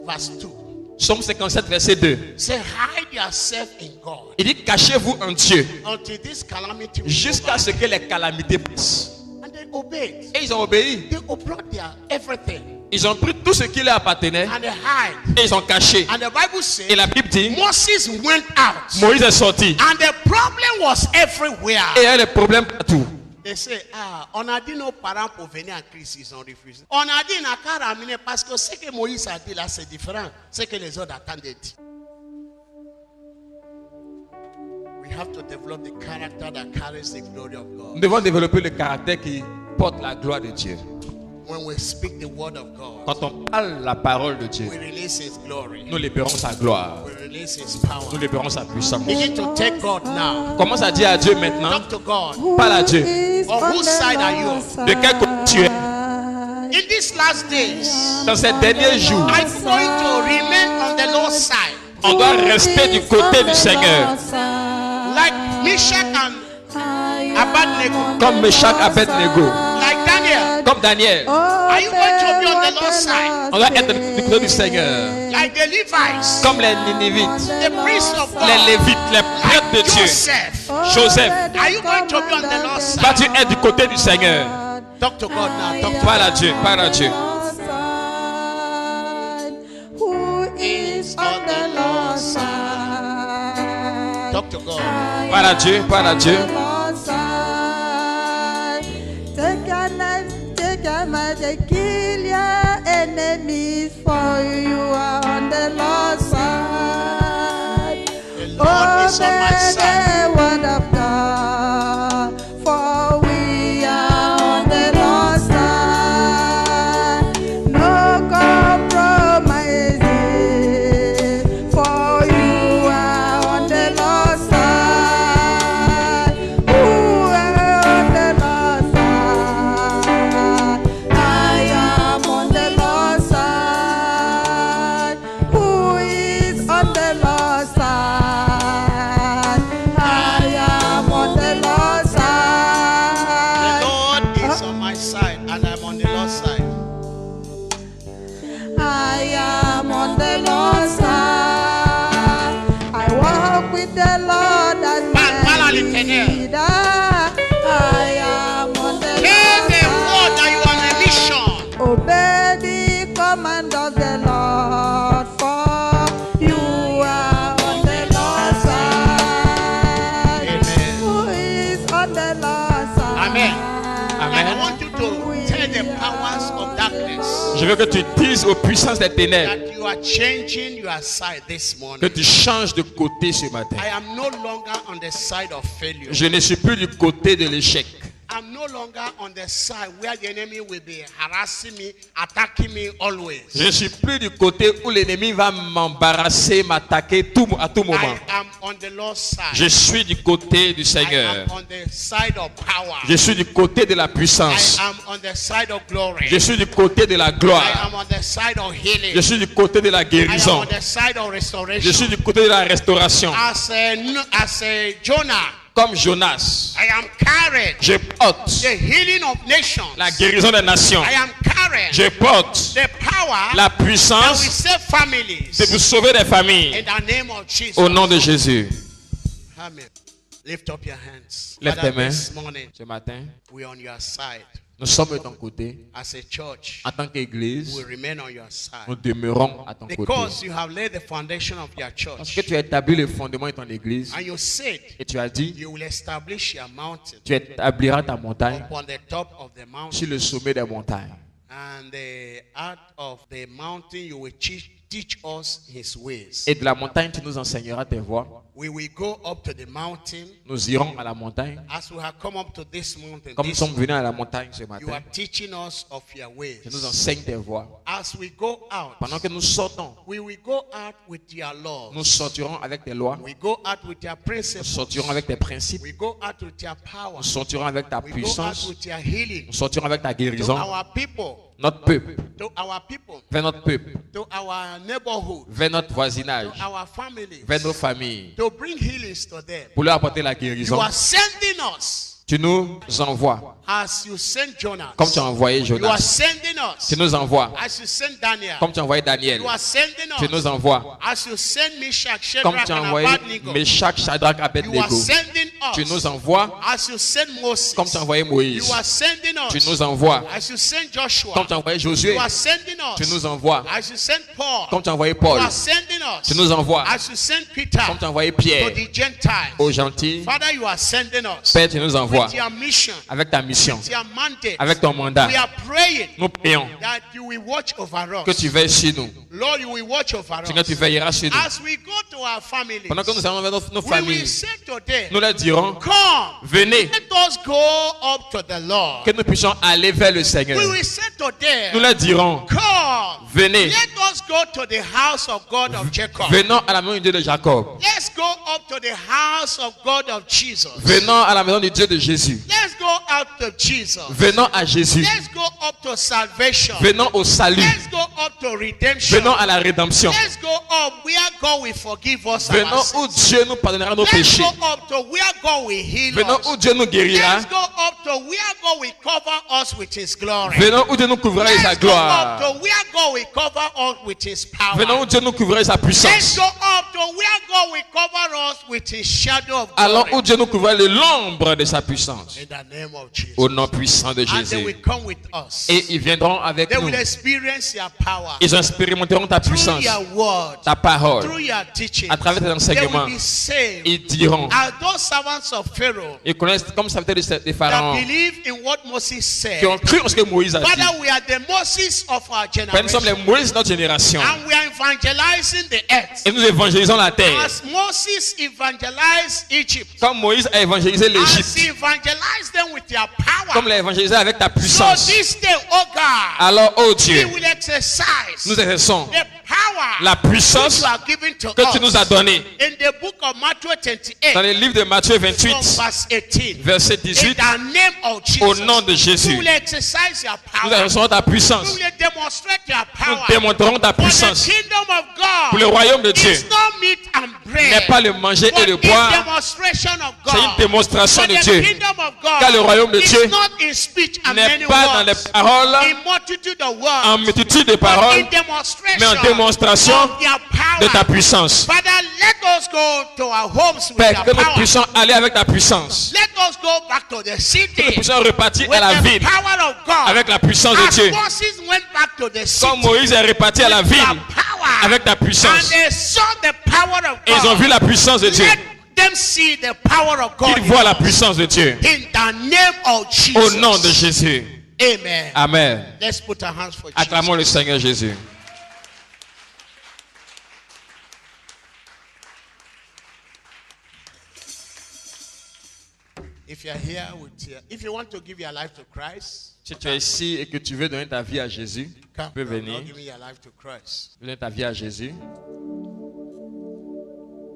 Speaker 1: verse 2.
Speaker 3: Psaume 57, verset 2.
Speaker 1: Say, hide yourself in God
Speaker 3: Il dit, cachez-vous en Dieu,
Speaker 1: until this calamity will
Speaker 3: jusqu'à
Speaker 1: over.
Speaker 3: ce que les calamités passent.
Speaker 1: And they obeyed.
Speaker 3: Et ils ont obéi.
Speaker 1: They brought their everything
Speaker 3: Ils ont pris tout ce qui leur appartenait
Speaker 1: and they hide.
Speaker 3: et ils ont caché.
Speaker 1: And the Bible
Speaker 3: Et
Speaker 1: says
Speaker 3: la Bible dit,
Speaker 1: Moses went out
Speaker 3: Moïse est sorti.
Speaker 1: and the problem was everywhere.
Speaker 3: Et il y a des problèmes partout.
Speaker 1: They say, on a dit nos parents pour venir en Christ, ils ont refusé. On a dit, n'a qu'à ramener parce que ce que Moïse a dit là, c'est différent. Ce que les autres attendaient. We have to develop the character that carries the glory of God.
Speaker 3: Nous devons développer le caractère qui porte la gloire de Dieu.
Speaker 1: When we speak the word of God,
Speaker 3: Quand on parle la parole de Dieu,
Speaker 1: we release His glory.
Speaker 3: nous libérons sa gloire.
Speaker 1: We release His
Speaker 3: Nous
Speaker 1: power.
Speaker 3: libérons sa puissance.
Speaker 1: Begin to take God now.
Speaker 3: Commence à dire à Dieu maintenant,
Speaker 1: Talk to God.
Speaker 3: parle à Dieu.
Speaker 1: On whose side are you?
Speaker 3: De quel côté tu es?
Speaker 1: In these last days,
Speaker 3: Dans ces derniers jours,
Speaker 1: I'm going to remain on the Lord's side.
Speaker 3: on doit rester du côté du Seigneur.
Speaker 1: Like Meshach and Abednego.
Speaker 3: Comme Meshach, Abednego,
Speaker 1: Like Daniel.
Speaker 3: comme Daniel.
Speaker 1: Are you going to be on the Lord's side?
Speaker 3: On doit être du côté du Seigneur.
Speaker 1: Like the Levites.
Speaker 3: Comme les Ninivites,
Speaker 1: The priests of God.
Speaker 3: les Lévites, les prêtres de Dieu.
Speaker 1: Joseph.
Speaker 3: Joseph,
Speaker 1: Are you going to be on the Lord's side?
Speaker 3: vas-tu être du côté du Seigneur?
Speaker 1: Talk to God now. Talk to
Speaker 3: Parle à Dieu, parle à Dieu.
Speaker 4: Who is on the Lord's side?
Speaker 1: Talk to God.
Speaker 3: Parle à Dieu, parle à Dieu.
Speaker 4: Lord's side. Take a knife, take a magic, kill your enemies, for you are on the Lord's side.
Speaker 1: The Lord is on my
Speaker 4: Obey
Speaker 1: side.
Speaker 4: the word of God, for we are on the Lord's side. No compromises, for you are on the Lord's side. Who are on the Lord's side? I am on the Lord's side. Who is on the Lord's side? I am on the Lord's
Speaker 1: The
Speaker 4: side.
Speaker 1: Lord is on my side and I'm on the Lord's side.
Speaker 4: I am on the Lord's side. I walk with the Lord as
Speaker 1: Parle à
Speaker 4: my
Speaker 1: l'Éternel.
Speaker 4: leader. I am on the
Speaker 1: Tell
Speaker 4: Lord's
Speaker 1: the world that you are on a
Speaker 4: side.
Speaker 1: mission.
Speaker 4: Obey the command of the Lord, for you are on the Lord's side.
Speaker 1: Amen.
Speaker 4: Who is on the Lord's side?
Speaker 1: Amen. And I
Speaker 3: Amen.
Speaker 1: want you to tell the powers of darkness
Speaker 3: Je veux que tu dises aux puissances des ténèbres
Speaker 1: that you are changing your side this
Speaker 3: que
Speaker 1: morning.
Speaker 3: tu changes de côté ce matin.
Speaker 1: I am no longer on the side of failure.
Speaker 3: Je ne suis plus du côté de l'échec.
Speaker 1: I am no longer on the side where the enemy will be harassing me, attacking me always.
Speaker 3: Je ne suis plus du côté où l'ennemi va m'embarrasser, m'attaquer à tout moment.
Speaker 1: I am on the Lord's side.
Speaker 3: Je suis du côté du
Speaker 1: I
Speaker 3: Seigneur.
Speaker 1: am on the side of power.
Speaker 3: Je suis du côté de la
Speaker 1: I
Speaker 3: puissance.
Speaker 1: am on the side of glory.
Speaker 3: Je suis du côté de la
Speaker 1: I
Speaker 3: gloire.
Speaker 1: am on the side of healing.
Speaker 3: Je suis du côté de la
Speaker 1: I am
Speaker 3: guérison.
Speaker 1: on the side of
Speaker 3: Je
Speaker 1: restoration.
Speaker 3: suis du côté de la restauration.
Speaker 1: As a Jonah,
Speaker 3: Comme Jonas,
Speaker 1: I am carried
Speaker 3: je porte
Speaker 1: the healing of nations.
Speaker 3: la guérison des nations.
Speaker 1: I am carried
Speaker 3: Je porte
Speaker 1: the power
Speaker 3: la
Speaker 1: that will
Speaker 3: puissance
Speaker 1: save families.
Speaker 3: de vous sauver des familles.
Speaker 1: In the name of Jesus.
Speaker 3: Au nom de Jésus.
Speaker 1: Amen. Lift up your hands.
Speaker 3: Lève
Speaker 1: Father,
Speaker 3: tes mains.
Speaker 1: this morning,
Speaker 3: Ce matin,
Speaker 1: we are on your side.
Speaker 3: nous sommes de ton côté.
Speaker 1: As a church,
Speaker 3: En tant qu'Église,
Speaker 1: we remain on your side.
Speaker 3: nous demeurons à ton côté.
Speaker 1: Because you have laid the foundation of your
Speaker 3: Parce
Speaker 1: church.
Speaker 3: que tu as établi le fondement de ton Église.
Speaker 1: And you said
Speaker 3: Et tu as dit,
Speaker 1: you will establish your mountain
Speaker 3: tu établiras ta montagne
Speaker 1: upon the top of the mountain.
Speaker 3: sur le sommet des montagnes.
Speaker 1: And the out of the mountain you will teach us his ways.
Speaker 3: Et de la montagne, tu nous enseigneras tes voies.
Speaker 1: We will go up to the mountain.
Speaker 3: Nous irons à la montagne.
Speaker 1: As we have come up to this mountain,
Speaker 3: Comme nous
Speaker 1: this
Speaker 3: sommes
Speaker 1: morning,
Speaker 3: venus à la montagne ce
Speaker 1: you
Speaker 3: matin,
Speaker 1: are teaching us of your ways.
Speaker 3: tu nous enseignes tes voies.
Speaker 1: As we go out,
Speaker 3: Pendant que nous sortons,
Speaker 1: we will go out with your laws.
Speaker 3: nous sortirons avec tes lois.
Speaker 1: We go out with your
Speaker 3: Nous
Speaker 1: principles.
Speaker 3: sortirons avec tes principes.
Speaker 1: We go out with your power.
Speaker 3: Nous sortirons avec ta
Speaker 1: We go out
Speaker 3: puissance.
Speaker 1: with your healing.
Speaker 3: Nous sortirons avec ta
Speaker 1: To
Speaker 3: guérison.
Speaker 1: our people,
Speaker 3: Notre peuple,
Speaker 1: to our people,
Speaker 3: vers notre peuple,
Speaker 1: to our neighborhood,
Speaker 3: vers notre
Speaker 1: to
Speaker 3: voisinage,
Speaker 1: our families,
Speaker 3: vers nos familles,
Speaker 1: to bring healings to them.
Speaker 3: pour leur apporter la
Speaker 1: You
Speaker 3: guérison.
Speaker 1: are sending us
Speaker 3: Tu nous envoies,
Speaker 1: as you send Jonas.
Speaker 3: comme tu as envoyé
Speaker 1: You are
Speaker 3: Jonas.
Speaker 1: sending us
Speaker 3: Tu nous envoies,
Speaker 1: as you send Daniel.
Speaker 3: comme tu as envoyé Daniel.
Speaker 1: You are sending
Speaker 3: Tu nous
Speaker 1: us
Speaker 3: envoies,
Speaker 1: as you send Meshach,
Speaker 3: comme
Speaker 1: Shadrach,
Speaker 3: tu as
Speaker 1: and
Speaker 3: envoyé
Speaker 1: Abednego.
Speaker 3: Meshach, Shadrach,
Speaker 1: You are
Speaker 3: Abednego.
Speaker 1: sending
Speaker 3: Tu nous
Speaker 1: us
Speaker 3: envoies,
Speaker 1: as you send Moses.
Speaker 3: comme tu as envoyé Moïse.
Speaker 1: You are sending
Speaker 3: Tu
Speaker 1: us
Speaker 3: nous envoies,
Speaker 1: as you send Joshua.
Speaker 3: comme tu as envoyé Josué.
Speaker 1: You are sending us
Speaker 3: Tu nous envoies,
Speaker 1: as you send Paul.
Speaker 3: comme tu as envoyé
Speaker 1: You
Speaker 3: Paul.
Speaker 1: are sending us
Speaker 3: Tu nous envoies,
Speaker 1: as you send Peter
Speaker 3: comme tu as envoyé
Speaker 1: to
Speaker 3: Pierre
Speaker 1: the Gentiles.
Speaker 3: aux gentils.
Speaker 1: Father, you are sending us
Speaker 3: Père, tu nous envoies
Speaker 1: with your mission,
Speaker 3: avec ta mission,
Speaker 1: with your mandate.
Speaker 3: avec ton mandat.
Speaker 1: We are praying
Speaker 3: Nous prions
Speaker 1: that you will watch over
Speaker 3: que
Speaker 1: us.
Speaker 3: tu veilles sur nous.
Speaker 1: Lord, you will watch over
Speaker 3: Seigneur, tu
Speaker 1: us.
Speaker 3: veilleras sur nous.
Speaker 1: As we go to our families,
Speaker 3: Pendant que nous allons vers nos
Speaker 1: we will
Speaker 3: familles,
Speaker 1: say today,
Speaker 3: nous leur dirons,
Speaker 1: come,
Speaker 3: venez,
Speaker 1: let us go up to the Lord.
Speaker 3: que nous puissions aller vers le Seigneur.
Speaker 1: We will say today,
Speaker 3: Nous leur dirons,
Speaker 1: come,
Speaker 3: venez,
Speaker 1: let us go to the house of God of Jacob.
Speaker 3: venons à la maison du Dieu de Jacob.
Speaker 1: Let's go up to the house of God of Jesus.
Speaker 3: Venons à la maison du Dieu de Jésus.
Speaker 1: Let's go out to Jesus.
Speaker 3: Venons à Jésus.
Speaker 1: Let's go up to salvation.
Speaker 3: Venons au salut.
Speaker 1: Let's go up to redemption.
Speaker 3: Venons à la rédemption.
Speaker 1: Let's go up where God will forgive us our
Speaker 3: Venons où
Speaker 1: sins.
Speaker 3: Dieu nous pardonnera nos
Speaker 1: Let's
Speaker 3: péchés.
Speaker 1: go up to where God will heal
Speaker 3: Venons
Speaker 1: us.
Speaker 3: où Dieu nous guérira.
Speaker 1: Let's go up to where God will cover us with His glory.
Speaker 3: Venons où Dieu nous couvrira de sa
Speaker 1: Let's go up
Speaker 3: gloire.
Speaker 1: to where God will cover us with His power.
Speaker 3: Venons où Dieu nous couvrira de sa
Speaker 1: Let's
Speaker 3: puissance.
Speaker 1: go up to where God will cover us with His shadow of
Speaker 3: Allons
Speaker 1: glory.
Speaker 3: où Dieu nous couvrira de l'ombre de sa puissance.
Speaker 1: In the name of Jesus.
Speaker 3: Au nom puissant de
Speaker 1: And they
Speaker 3: Jésus.
Speaker 1: will come with us.
Speaker 3: Et ils viendront avec
Speaker 1: They
Speaker 3: nous.
Speaker 1: will experience your power.
Speaker 3: Ils expérimenteront ta
Speaker 1: Through
Speaker 3: puissance,
Speaker 1: your word.
Speaker 3: ta parole.
Speaker 1: Through your teaching.
Speaker 3: À travers tes
Speaker 1: They will
Speaker 3: enseignements,
Speaker 1: be saved.
Speaker 3: ils diront,
Speaker 1: As those servants of Pharaoh
Speaker 3: ils connaissent comme ça des
Speaker 1: that
Speaker 3: pharaons
Speaker 1: believe in what Moses said.
Speaker 3: qui ont cru en ce que Moïse a dit.
Speaker 1: Father, we are the Moses of our
Speaker 3: Père, nous sommes les
Speaker 1: generation.
Speaker 3: Moïse de notre génération.
Speaker 1: And we are evangelizing the earth.
Speaker 3: Et nous évangélisons la terre.
Speaker 1: As Moses evangelized Egypt.
Speaker 3: Comme Moïse a évangélisé
Speaker 1: As
Speaker 3: l'Égypte.
Speaker 1: he evangelized them with your
Speaker 3: Comme
Speaker 1: power.
Speaker 3: l'a évangélisé avec ta
Speaker 1: So
Speaker 3: puissance.
Speaker 1: this day, oh God,
Speaker 3: Alors, oh
Speaker 1: we
Speaker 3: Dieu,
Speaker 1: will exercise
Speaker 3: nous exerçons
Speaker 1: the power
Speaker 3: la
Speaker 1: which
Speaker 3: puissance
Speaker 1: you are giving to
Speaker 3: que tu nous as
Speaker 1: us.
Speaker 3: donnée.
Speaker 1: In the book of Matthew
Speaker 3: Dans
Speaker 1: 28,
Speaker 3: le livre de Matthieu
Speaker 1: from
Speaker 3: 28,
Speaker 1: verse 18.
Speaker 3: verset
Speaker 1: In
Speaker 3: 18,
Speaker 1: the name of Jesus,
Speaker 3: au nom de Jésus,
Speaker 1: we will exercise your
Speaker 3: nous
Speaker 1: power.
Speaker 3: exerçons ta
Speaker 1: We
Speaker 3: puissance.
Speaker 1: will demonstrate your
Speaker 3: Nous
Speaker 1: power.
Speaker 3: démontrerons ta
Speaker 1: For the
Speaker 3: puissance.
Speaker 1: kingdom of
Speaker 3: Pour le
Speaker 1: God
Speaker 3: royaume de Dieu,
Speaker 1: is not meat and
Speaker 3: n'est
Speaker 1: bread,
Speaker 3: pas le manger et
Speaker 1: but
Speaker 3: le
Speaker 1: it's
Speaker 3: boire,
Speaker 1: demonstration of
Speaker 3: c'est une
Speaker 1: God.
Speaker 3: démonstration
Speaker 1: For
Speaker 3: de
Speaker 1: the
Speaker 3: Dieu.
Speaker 1: kingdom of
Speaker 3: Car le royaume
Speaker 1: God
Speaker 3: de Dieu
Speaker 1: is not in speech and
Speaker 3: n'est
Speaker 1: many
Speaker 3: pas dans les
Speaker 1: words,
Speaker 3: paroles,
Speaker 1: in multitude of
Speaker 3: en
Speaker 1: words,
Speaker 3: multitude de
Speaker 1: but
Speaker 3: paroles,
Speaker 1: in demonstration
Speaker 3: mais en démonstration
Speaker 1: of your
Speaker 3: de ta
Speaker 1: power.
Speaker 3: puissance.
Speaker 1: Father, let us go to our homes with
Speaker 3: Père,
Speaker 1: your
Speaker 3: que nous
Speaker 1: power.
Speaker 3: puissions aller avec ta puissance.
Speaker 1: Let us go back to the
Speaker 3: Que nous
Speaker 1: city
Speaker 3: puissions repartir
Speaker 1: with
Speaker 3: à la
Speaker 1: the
Speaker 3: ville
Speaker 1: power of God.
Speaker 3: avec la puissance de
Speaker 1: As
Speaker 3: Dieu.
Speaker 1: Moses went back to the city
Speaker 3: Comme Moïse est reparti à la
Speaker 1: with your
Speaker 3: ville
Speaker 1: power,
Speaker 3: avec ta
Speaker 1: and
Speaker 3: puissance.
Speaker 1: they saw the power of
Speaker 3: Et ils ont
Speaker 1: God.
Speaker 3: vu la puissance de Dieu.
Speaker 1: Let them see the power of God
Speaker 3: Ils voient la puissance de Dieu.
Speaker 1: in the name of Jesus.
Speaker 3: Au nom de Jésus.
Speaker 1: Amen.
Speaker 3: Amen.
Speaker 1: Let's put our hands for Jesus.
Speaker 3: Acclamons le Seigneur Jésus.
Speaker 1: If you're here if you want to give your life to Christ,
Speaker 3: Si tu es ici et que tu veux donner ta vie à Jésus, tu
Speaker 1: come.
Speaker 3: peux venir.
Speaker 1: Give your life to Christ.
Speaker 3: Donner ta vie à Jésus.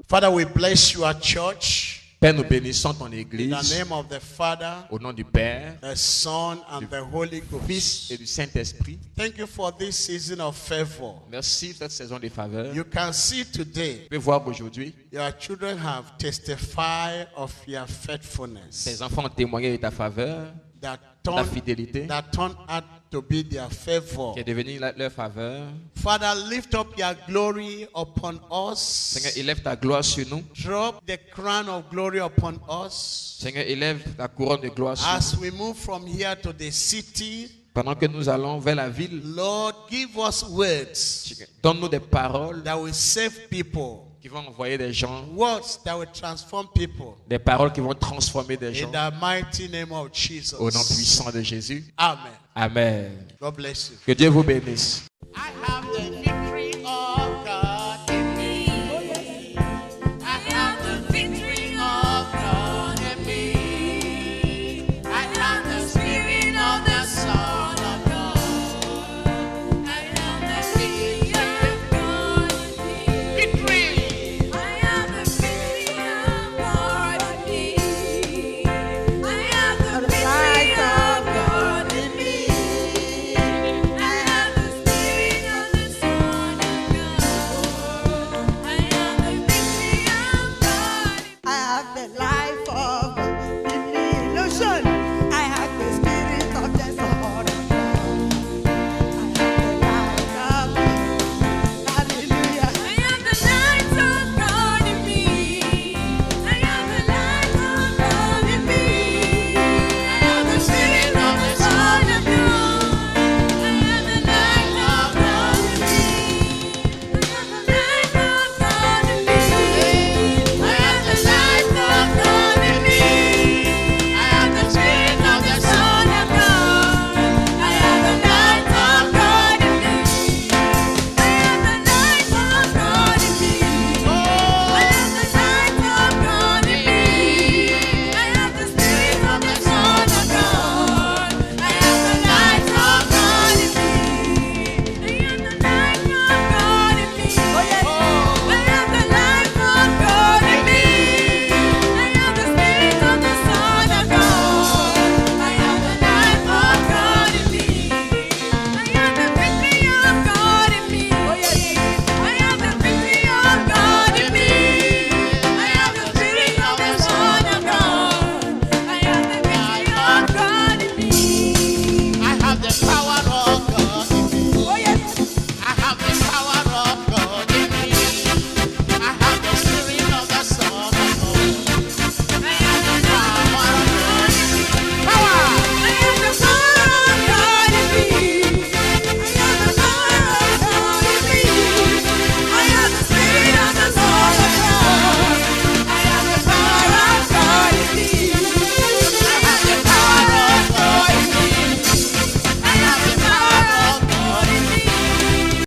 Speaker 1: Father, we bless your church.
Speaker 3: Père, nous bénissons ton
Speaker 1: In the
Speaker 3: église
Speaker 1: name of the Father,
Speaker 3: au nom du Père,
Speaker 1: the Son, and the Holy
Speaker 3: du Fils
Speaker 1: Ghost.
Speaker 3: et du Saint-Esprit.
Speaker 1: Thank you for this season of favor.
Speaker 3: Merci pour cette saison de faveur.
Speaker 1: You can see today,
Speaker 3: Tu peux voir qu'aujourd'hui,
Speaker 1: your children have testified of your faithfulness.
Speaker 3: tes enfants ont témoigné de ta faveur,
Speaker 1: That
Speaker 3: ta
Speaker 1: turned,
Speaker 3: fidélité,
Speaker 1: that turned out to be their favor.
Speaker 3: qui est devenue leur faveur.
Speaker 1: Father, lift up your glory upon us.
Speaker 3: Seigneur, élève ta gloire sur nous.
Speaker 1: Drop the crown of glory upon us.
Speaker 3: Seigneur, élève ta couronne de gloire sur
Speaker 1: As
Speaker 3: nous.
Speaker 1: we move from here to the city,
Speaker 3: Pendant que nous allons vers la ville,
Speaker 1: Lord, give us words
Speaker 3: donne-nous des paroles
Speaker 1: that will save people.
Speaker 3: qui vont envoyer des gens,
Speaker 1: Words that will transform people.
Speaker 3: des paroles qui vont transformer des gens.
Speaker 1: In the mighty name of Jesus.
Speaker 3: Au nom puissant de Jésus.
Speaker 1: Amen.
Speaker 3: Amen.
Speaker 1: God bless you.
Speaker 3: Que Dieu vous bénisse.
Speaker 1: I have the